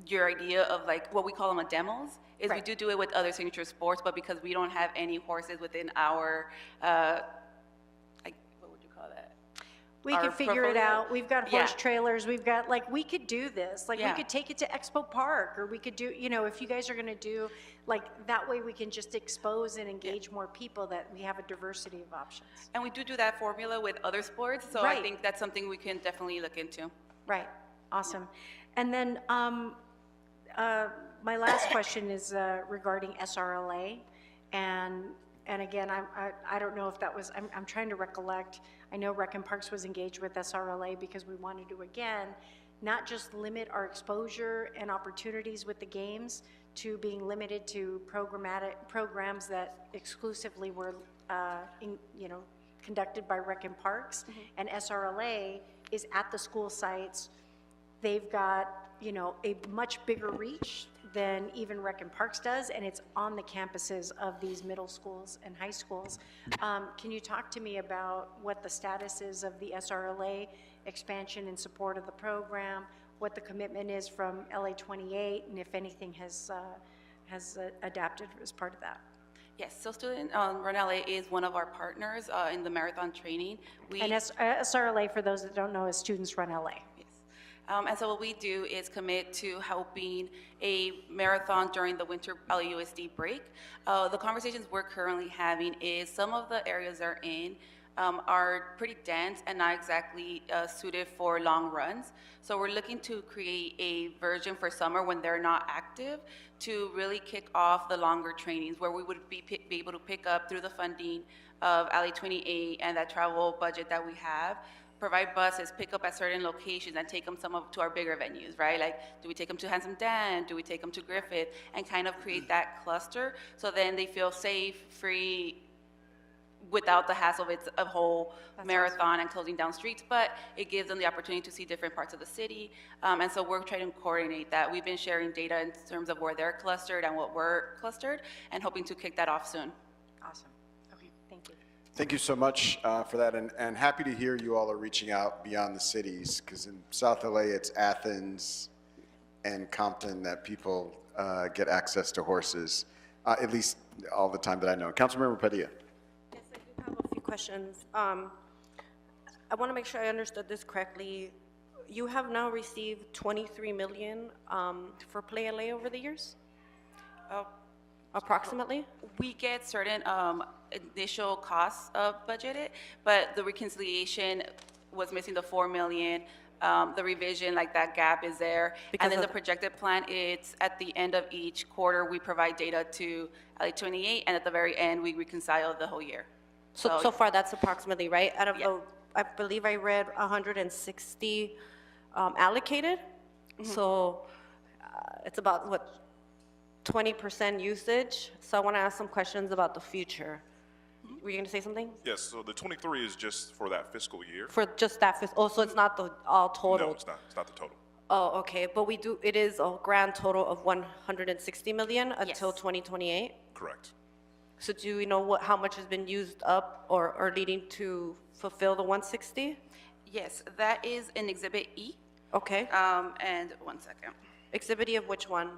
your idea of like what we call them demos is we do it with other signature sports, but because we don't have any horses within our, what would you call that? We Our could figure it portfolio? out. We've got horse trailers. We've got, like, we could do this. Like, we could take it to Expo Park, or we could do, if you guys are going to do, like, that way we can just expose and engage more people, that we have a diversity of options. And we do that formula with other sports, so I think that's something we can definitely look into. Right. Awesome. And then my last question is regarding SRLA. And again, I don't know if that was, I'm trying to recollect. I know Rec and Parks was engaged with SRLA because we want to do again. not just limit our exposure and opportunities with the games to being limited to programs that exclusively were, conducted by Rec and Parks. And SRLA is at the school sites. They've got, a much bigger reach than even Rec and Parks does, and it's on the campuses of these middle schools and high schools. Can you talk to me about what the status is of the SRLA expansion in support of the program, what the commitment is from LA 28, and if anything has adapted as part of that? Yes, so Student Run LA is one of our partners in the marathon training. And SRLA, for those that don't know, is Students Run LA. Yes. And so what we do is commit to helping a marathon during the winter LAUSD break. The conversations we're currently having is some of the areas they're in are pretty dense and not exactly suited for long runs. So we're looking to create a version for summer when they're not active to really kick off the longer trainings where we would be able to pick up through the funding of LA 28 and that travel budget that we have, provide buses, pick up at certain locations and take them to our bigger venues, right? Like, do we take them to Handsome Dan? Do we take them to Griffith? And kind of create that cluster so then they feel safe, free, without the hassle of it's a whole marathon and closing down streets, but it gives them the opportunity to see different parts of the city. And so we're trying to coordinate that. We've been sharing data in terms of where they're clustered and what we're clustered and hoping to kick that off soon. Awesome. Okay, thank you. Thank you so much for that, and happy to hear you all are reaching out beyond the cities, because in South LA, it's Athens and Compton that people get access to horses, at least all the time that I know. Councilmember Padilla. Yes, I do have a few questions. I want to make sure I understood this correctly. You have now received $23 million for Play LA over the years? Approximately? We get certain initial costs budgeted, but the reconciliation was missing the $4 million. The revision, like that gap is there. And then the projected plan, it's at the end of each quarter, we provide data to LA 28, and at the very end, we reconcile the whole year. So far, that's approximately, right? Out of Yeah. I believe I read 160 allocated. So it's about, what, 20% usage? So I want to ask some questions about the future. Were you going to say something? Yes, so the 23 is just for that fiscal year. For just that, so it's not the all total? No, it's not. It's not the total. Oh, okay, but it is a grand total of 160 million until Yes. 2028? Correct. So do we know how much has been used up or needing to fulfill the 160? Yes, that is in Exhibit E. Okay. And one second. Exhibit E of which one?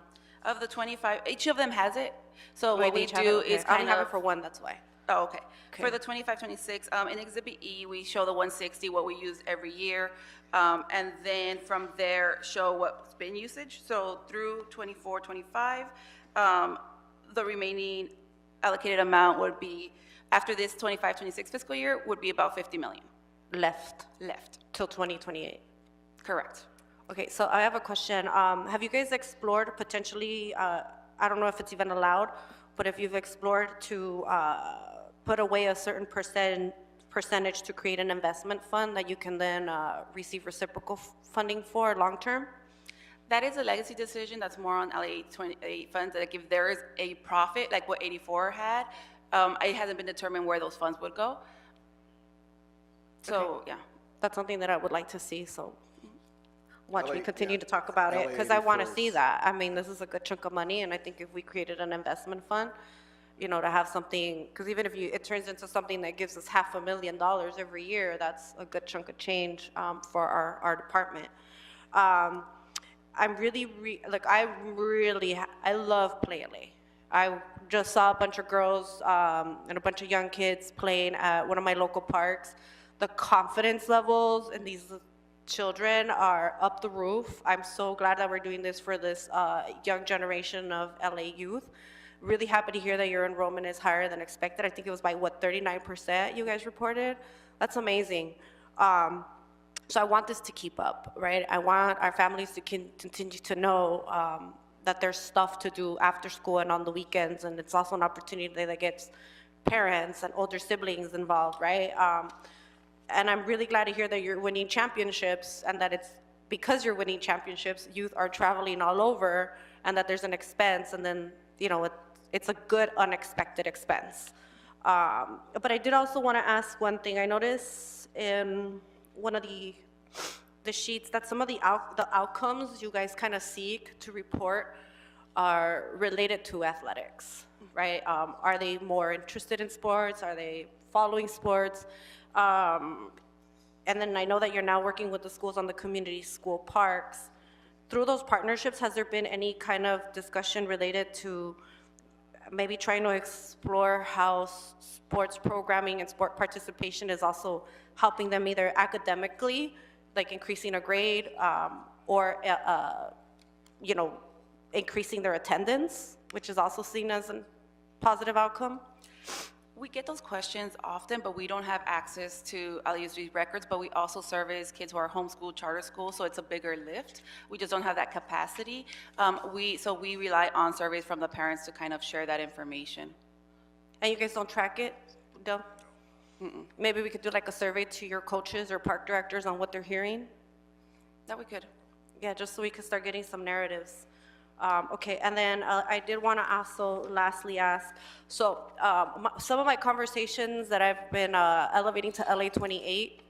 Of the 25, each of them has it. So Oh, what they we each have do it? is Okay. I kind only have of. it for one, that's why. Oh, okay. Okay. For the 25, 26, in Exhibit E, we show the 160, what we use every year, and then from there, show what's been usage. So through 24, 25, the remaining allocated amount would be, after this 25, 26 fiscal year, would be about 50 million Left till 2028. Correct. Okay, so I have a question. Have you guys explored potentially, I don't know if it's even allowed, but if you've explored to put away a certain percentage to create an investment fund that you can then receive reciprocal funding for long-term? That is a legacy decision. That's more on LA 28 funds. Like if there is a profit, like what 84 had, it hasn't been determined where those funds would go. So, yeah. That's something that I would like to see, so watch me LA continue to talk about it, LA because I want to 84 see is- that. I mean, this is a good chunk of money, and I think if we created an investment fund, to have something, because even if it turns into something that gives us $500,000 every year, that's a good chunk of change for our department. I'm really, I love Play LA. I just saw a bunch of girls and a bunch of young kids playing at one of my local parks. The confidence levels in these children are up the roof. I'm so glad that we're doing this for this young generation of LA youth. Really happy to hear that your enrollment is higher than expected. I think it was by, 39% you guys reported? That's amazing. So I want this to keep up, right? I want our families to continue to know that there's stuff to do after school and on the weekends, and it's also an opportunity that gets parents and older siblings involved, right? And I'm really glad to hear that you're winning championships and that it's because you're winning championships, youth are traveling all over, and that there's an expense, and then, it's a good unexpected expense. But I did also want to ask one thing. I noticed in one of the sheets that some of the outcomes you guys kind of seek to report are related to athletics, right? Are they more interested in sports? Are they following sports? And then I know that you're now working with the schools on the community school parks. Through those partnerships, has there been any kind of discussion related to maybe trying to explore how sports programming and sport participation is also helping them either academically, like increasing a grade, or increasing their attendance, which is also seen as a positive outcome? We get those questions often, but we don't have access to LUSD's records, but we also service kids who are homeschooled, charter school, so it's a bigger lift. We just don't have that capacity. So we rely on surveys from the parents to kind of share that information. And you guys don't track it? No? Maybe we could do like a survey to your coaches or park directors on what they're hearing? That we could. Yeah, just so we could start getting some narratives. Okay, and then I did want to also lastly ask, so some of my conversations that I've been elevating to LA 28,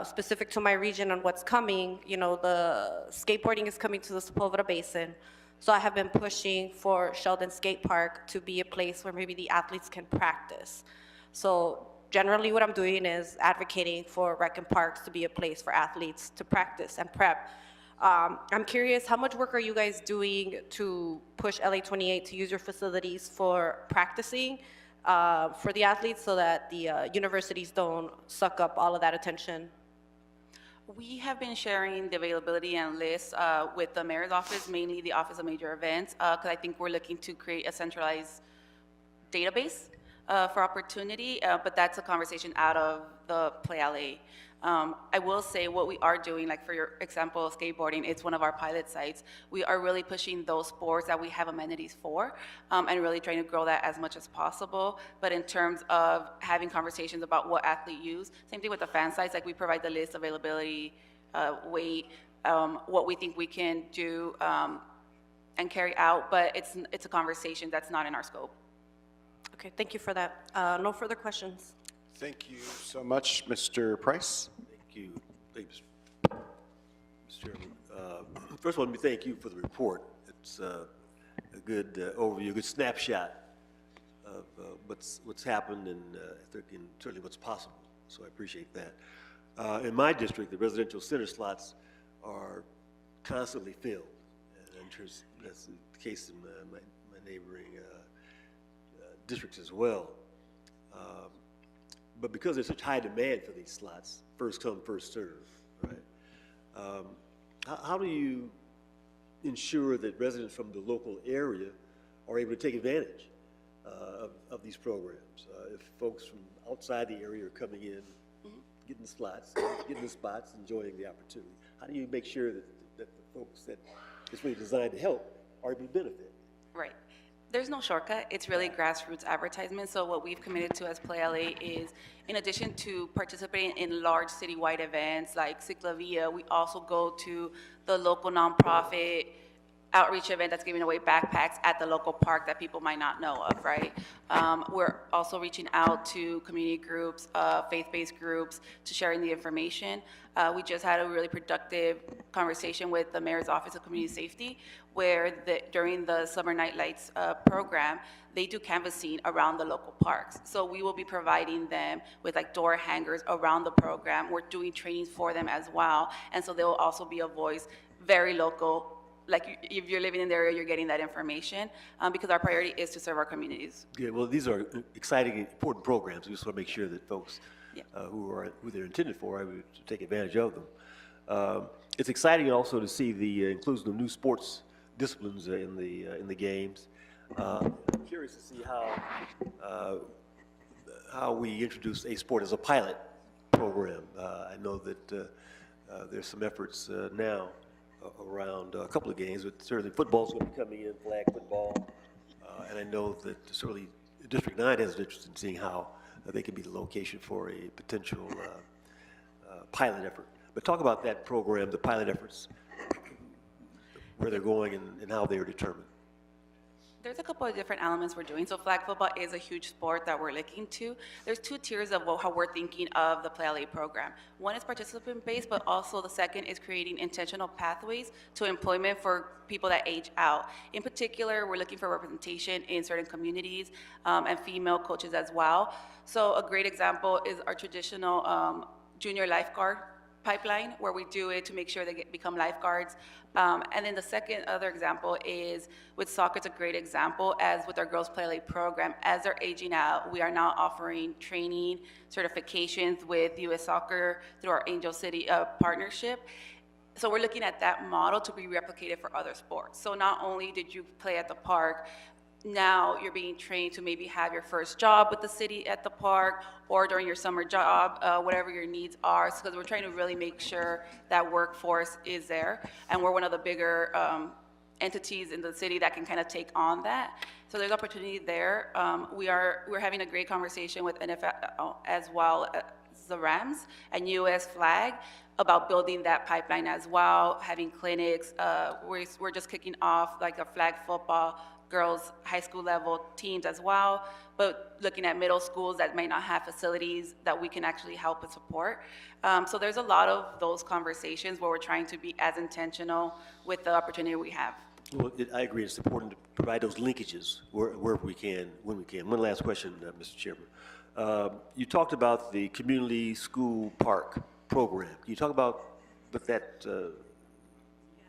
specific to my region and what's coming, the skateboarding is coming to the Sepulveda Basin. So I have been pushing for Sheldon Skate Park to be a place where maybe the athletes can practice. So generally what I'm doing is advocating for rec and parks to be a place for athletes to practice and prep. I'm curious, how much work are you guys doing to push LA 28 to use your facilities for practicing for the athletes so that the universities don't suck up all of that attention? We have been sharing the availability and lists with the mayor's office, mainly the Office of Major Events, because I think we're looking to create a centralized database for opportunity, but that's a conversation out of the Play LA. I will say what we are doing, like for your example, skateboarding, it's one of our pilot sites. We are really pushing those sports that we have amenities for, and really trying to grow that as much as possible. But in terms of having conversations about what athlete use, same thing with the fan sites, like we provide the list, availability, weight, what we think we can do and carry out, but it's a conversation that's not in our scope. Okay, thank you for that. No further questions. Thank you so much, Mr. Price. Thank you. Thank you, Mr. Chairman. First of all, let me thank you for the report. It's a good overview, a good snapshot of what's happened and certainly what's possible. So I appreciate that. In my district, the residential center slots are constantly filled. And I'm sure that's the case in my neighboring districts as well. But because there's such high demand for these slots, first come, first serve, right? How do you ensure that residents from the local area are able to take advantage of these programs? If folks from outside the area are coming in, getting the spots, enjoying the opportunity, how do you make sure that the folks that it's really designed to help are able to benefit? Right. There's no shortcut. It's really grassroots advertisement. So what we've committed to as Play LA is, in addition to participating in large citywide events like Ciclavia, we also go to the local nonprofit outreach event that's giving away backpacks at the local park that people might not know of, right? We're also reaching out to community groups, faith-based groups, to sharing the information. We just had a really productive conversation with the Mayor's Office of Community Safety, where during the Summer Night Lights program, they do canvassing around the local parks. So we will be providing them with like door hangers around the program. We're doing trainings for them as well. And so they will also be a voice, very local. Like if you're living in the area, you're getting that information, because our priority is to serve our communities. Yeah, well, these are exciting, important programs. We just want to make sure that folks who they're intended for are able to take advantage of them. It's exciting also to see the inclusion of new sports disciplines in the games. I'm curious to see how we introduce a sport as a pilot program. I know that there's some efforts now around a couple of games, but certainly football's going to be coming in, flag football, and I know that certainly District 9 has an interest in seeing how they can be the location for a potential pilot effort. But talk about that program, the pilot efforts, where they're going and how they're determined. There's a couple of different elements we're doing. So flag football is a huge sport that we're looking to. There's two tiers of how we're thinking of the Play LA program. One is participant-based, but also the second is creating intentional pathways to employment for people that age out. In particular, we're looking for representation in certain communities and female coaches as well. So a great example is our traditional junior lifeguard pipeline, where we do it to make sure they become lifeguards. And then the second other example is with soccer. It's a great example, as with our Girls Play LA program. As they're aging out, we are now offering training certifications with U.S. Soccer through our Angel City partnership. So we're looking at that model to be replicated for other sports. So not only did you play at the park, now you're being trained to maybe have your first job with the city at the park or during your summer job, whatever your needs are. Because we're trying to really make sure that workforce is there. And we're one of the bigger entities in the city that can kind of take on that. So there's opportunity there. We're having a great conversation with NFL as well as the Rams and US Flag about building that pipeline as well, having clinics. We're just kicking off like a flag football girls high school level teams as well, but looking at middle schools that may not have facilities that we can actually help and support. So there's a lot of those conversations where we're trying to be as intentional with the opportunity we have. Well, I agree. It's important to provide those linkages where we can, when we can. One last question, Mr. Chairman. You talked about the community school park program. Can you talk about what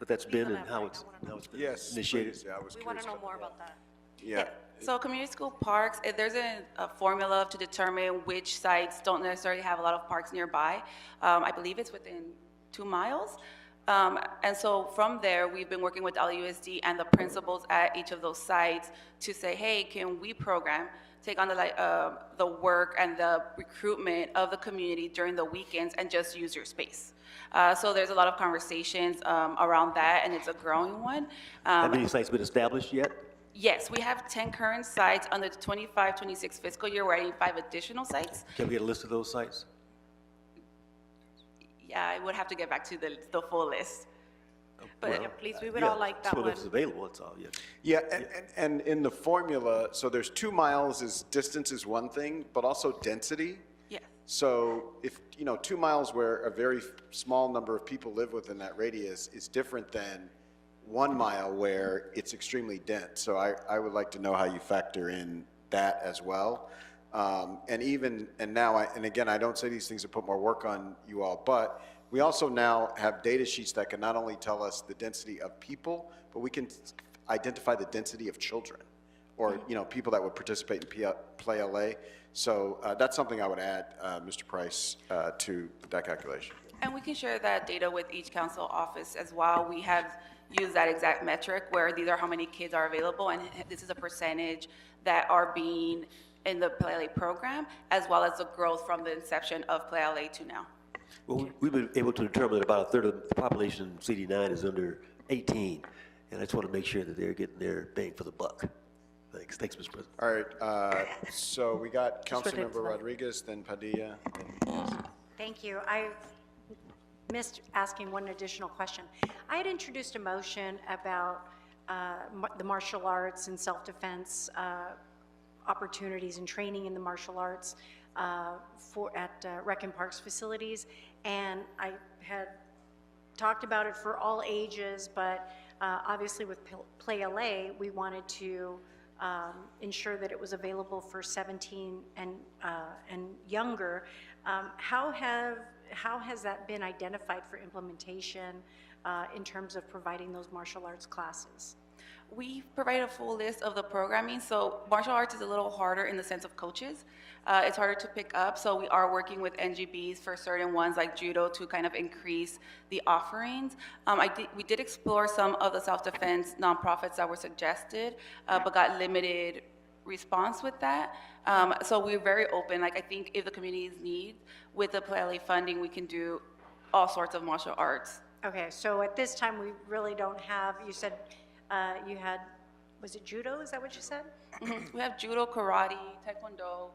that's been and how it's been Yes, initiated? please. Yeah, I was We want curious to know about more about that. Yeah. So community school parks, there's a formula to determine which sites don't necessarily have a lot of parks nearby. I believe it's within 2 miles. And so from there, we've been working with LUSD and the principals at each of those sites to say, hey, can we take on the work and the recruitment of the community during the weekends and just use your space. So there's a lot of conversations around that, and it's a growing one. Have any sites been established yet? Yes, we have 10 current sites. Under the 25-26 fiscal year, we're adding 5 additional sites. Can we get a list of those sites? Yeah, I would have to get back to the full list. But Well, Yeah, please, we would all like that So one. if it's available, that's all, yeah. Yeah, and in the formula, so there's 2 miles distance is one thing, but also density. yeah, So if, 2 miles where a very small number of people live within that radius is different than 1 mile where it's extremely dense. So I would like to know how you factor in that as well. And again, I don't say these things to put more work on you all, but we also now have data sheets that can not only tell us the density of people, but we can identify the density of children or, people that would participate in Play LA. So that's something I would add, Mr. Price, to that calculation. and we can share that data with each council office as well. We have used that exact metric where these are how many kids are available, and this is a percentage that are being in the Play LA program, as well as the growth from the inception of Play LA to now. Well, we've been able to determine that about a third of the population in CD9 is under 18, and I just want to make sure that they're getting their bang for the buck. Thanks, Mr. President. All right, so we got Just for the Councilmember slide. Rodriguez, then Padilla. Thank you. I missed asking one additional question. I had introduced a motion about the martial arts and self-defense opportunities and training in the martial arts at Rec and Parks facilities, and I had talked about it for all ages, but obviously with Play LA, we wanted to ensure that it was available for 17 and younger. How has that been identified for implementation in terms of providing those martial arts classes? We provide a full list of the programming. So martial arts is a little harder in the sense of coaches. It's harder to pick up. So we are working with NGBs for certain ones like judo to kind of increase the offerings. We did explore some of the self-defense nonprofits that were suggested, but got limited response with that. So we're very open. Like I think if the communities need, with the Play LA funding, we can do all sorts of martial arts. Okay, so at this time, we really don't have, you said you had, was it judo, is that what you said? We have judo, karate, taekwondo,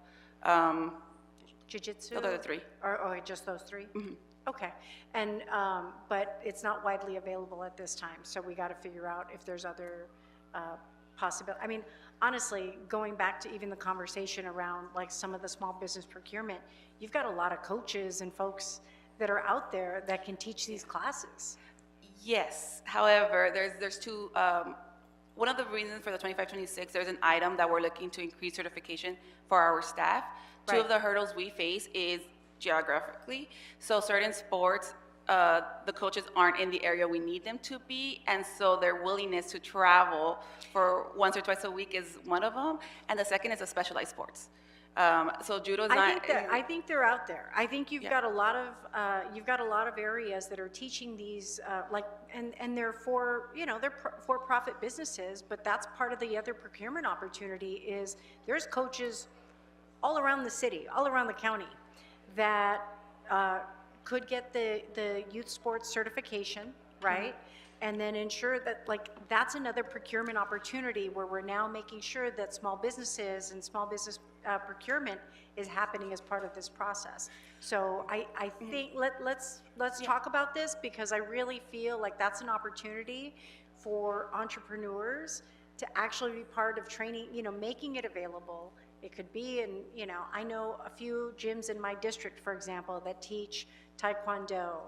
Jiu-jitsu? those are the 3. Or just those 3? Okay, and, but it's not widely available at this time, so we got to figure out if there's other possibility. I mean, honestly, going back to even the conversation around like some of the small business procurement, you've got a lot of coaches and folks that are out there that can teach these classes. Yes, however, there's two, one of the reasons for the 25-26, there's an item that we're looking to increase certification for our staff. Two of Right. the hurdles we face is geographically. So certain sports, the coaches aren't in the area we need them to be, and so their willingness to travel for once or twice a week is one of them, and the second is the specialized sports. So judo is not. I think they're out there. I think you've Yeah. got a lot of areas that are teaching these, like, and they're for, you know, they're for-profit businesses, but that's part of the other procurement opportunity is there's coaches all around the city, all around the county that could get the youth sports certification, right? And then ensure that, like, that's another procurement opportunity where we're now making sure that small businesses and small business procurement is happening as part of this process. So I think, let's talk about this, because I really feel like that's an opportunity for entrepreneurs to actually be part of training, you know, making it available. It could be in, you know, I know a few gyms in my district, for example, that teach Taekwondo.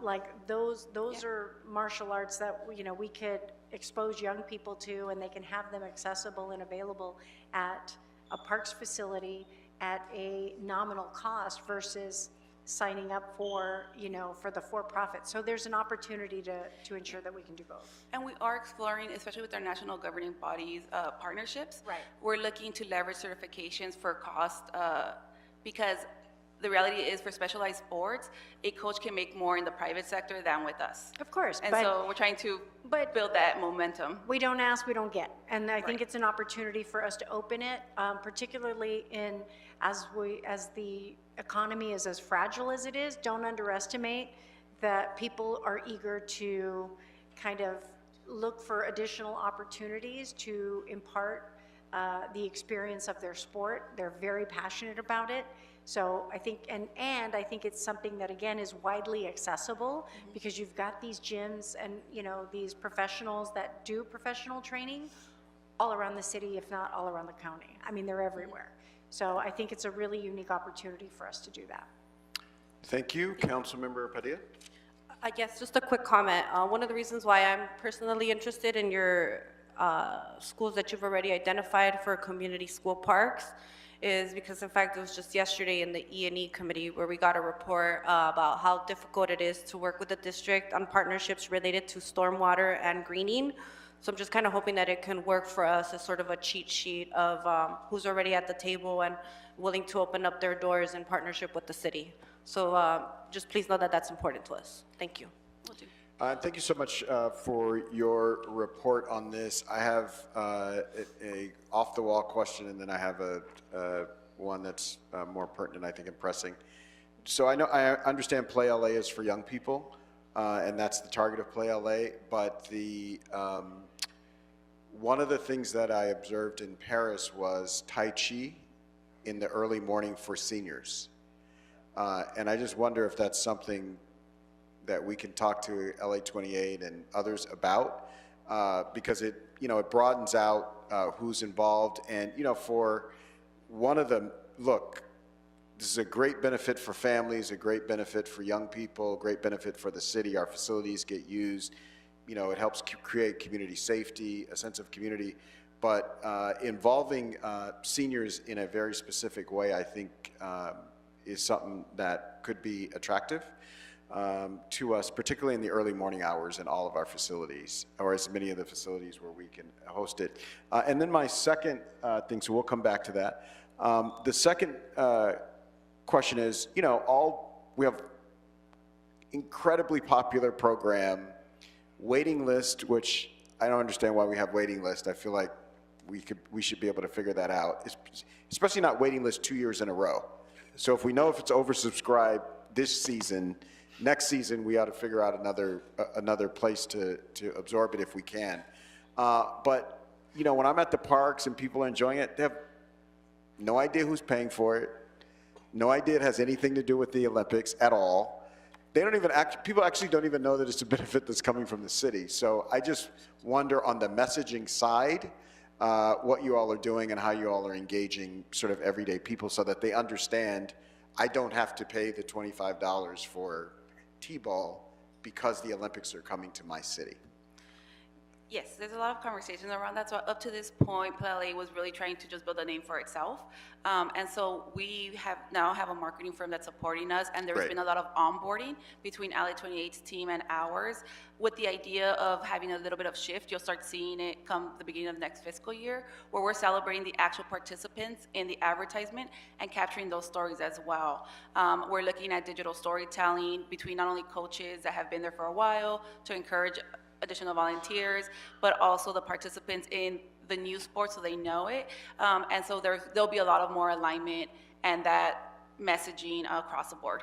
Like those are martial arts that, you know, we could expose young people to, and they can have them accessible and available at a parks facility at a nominal cost versus signing up for, you know, for the for-profit. So there's an opportunity to ensure that we can do both. And we are exploring, especially with our national governing bodies partnerships. Right. We're looking to leverage certifications for cost, because the reality is for specialized sports, a coach can make more in the private sector than with us. Of course, And but so we're trying to but- build that momentum. we don't ask, we don't get. And I think Right. it's an opportunity for us to open it, particularly as the economy is as fragile as it is. Don't underestimate that people are eager to kind of look for additional opportunities to impart the experience of their sport. They're very passionate about it. So I think, and I think it's something that, again, is widely accessible, because you've got these gyms and, you know, these professionals that do professional training all around the city, if not all around the county. I mean, they're everywhere. So I think it's a really unique opportunity for us to do that. Thank you. Councilmember Padilla? I guess just a quick comment. One of the reasons why I'm personally interested in your schools that you've already identified for community school parks is because, in fact, it was just yesterday in the E&E committee where we got a report about how difficult it is to work with the district on partnerships related to stormwater and greening. So I'm just kind of hoping that it can work for us as sort of a cheat sheet of who's already at the table and willing to open up their doors in partnership with the city. So just please know that that's important to us. Thank you. Thank you so much for your report on this. I have a off-the-wall question, and then I have one that's more pertinent, I think, and pressing. So I understand Play LA is for young people, and that's the target of Play LA. But one of the things that I observed in Paris was Tai Chi in the early morning for seniors, and I just wonder if that's something that we can talk to LA 28 and others about, because it broadens out who's involved. And, you know, for one of them, look, this is a great benefit for families, a great benefit for young people, great benefit for the city. Our facilities get used. You know, it helps create community safety, a sense of community. But involving seniors in a very specific way, I think, is something that could be attractive to us, particularly in the early morning hours in all of our facilities, or as many of the facilities where we can host it. And then my second thing, so we'll come back to that. The second question is, you know, we have incredibly popular program, waiting list, which I don't understand why we have waiting list. I feel like we should be able to figure that out, especially not waiting list 2 years in a row. So if we know if it's oversubscribed this season, next season we ought to figure out another place to absorb it if we can. But you know, when I'm at the parks and people are enjoying it, they have no idea who's paying for it, no idea it has anything to do with the Olympics at all. they don't even people actually don't even know that it's a benefit that's coming from the city. So I just wonder on the messaging side, what you all are doing and how you all are engaging sort of everyday people so that they understand I don't have to pay the $25 for T-ball because the Olympics are coming to my city. Yes, there's a lot of conversations around that. So up to this point, PLA was really trying to just build a name for itself. And so we now have a marketing firm that's supporting us, and there's Great. been a lot of onboarding between LA 28's team and ours, with the idea of having a little bit of shift. You'll start seeing it come the beginning of next fiscal year, where we're celebrating the actual participants in the advertisement and capturing those stories as well. We're looking at digital storytelling between not only coaches that have been there for a while to encourage additional volunteers, but also the participants in the new sport so they know it. And so there'll be a lot of more alignment and that messaging across the board.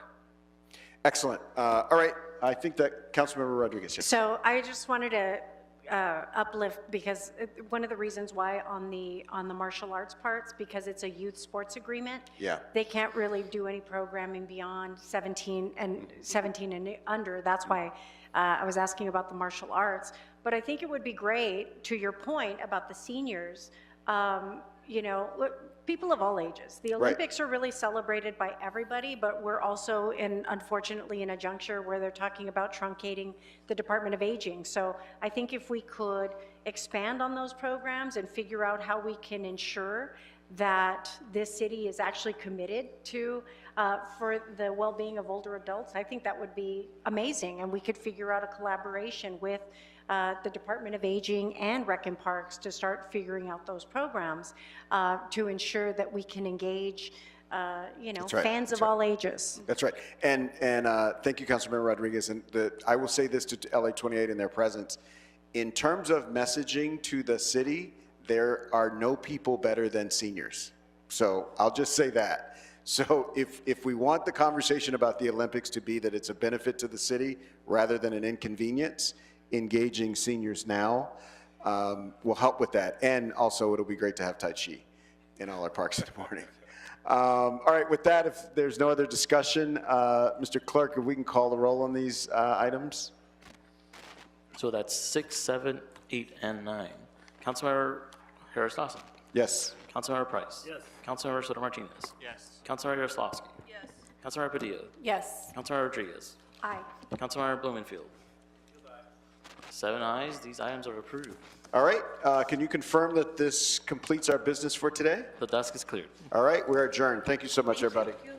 Excellent. All right. I think that Councilmember Rodriguez. Yes. So I just wanted to uplift, because one of the reasons why on the martial arts parts, because it's a youth sports agreement. Yeah. They can't really do any programming beyond 17 and under. That's why I was asking about the martial arts. But I think it would be great, to your point about the seniors, you know, look, people of all ages. The Olympics are really celebrated by everybody, but we're also unfortunately in a juncture where they're talking about truncating the Department of Aging. So I think if we could expand on those programs and figure out how we can ensure that this city is actually committed to for the well-being of older adults, I think that would be amazing. And we could figure out a collaboration with the Department of Aging and Rec and Parks to start figuring out those programs to ensure that we can engage, you know, fans of all ages. That's right. And thank you, Councilmember Rodriguez. And I will say this to LA 28 in their presence. In terms of messaging to the city, there are no people better than seniors. So I'll just say that. So if we want the conversation about the Olympics to be that it's a benefit to the city rather than an inconvenience, engaging seniors now will help with that. And also it'll be great to have Tai Chi in all our parks in the morning. All right, with that, if there's no other discussion, Mr. Clerk, if we can call the roll on these items. So that's 6, 7, 8, and 9. Councilmember Harris Dawson. Yes. Councilmember Price. Yes. Councilmember Soto Martinez. Yes. Councilmember Yaroslavsky. Yes. Councilmember Padilla. Yes. Councilmember Rodriguez. Aye. Councilmember Blumenfield. 7 ayes. These items are approved. All right, can you confirm that this completes our business for today? The desk is cleared. All right, we're adjourned. Thank you so much, everybody. Thank you.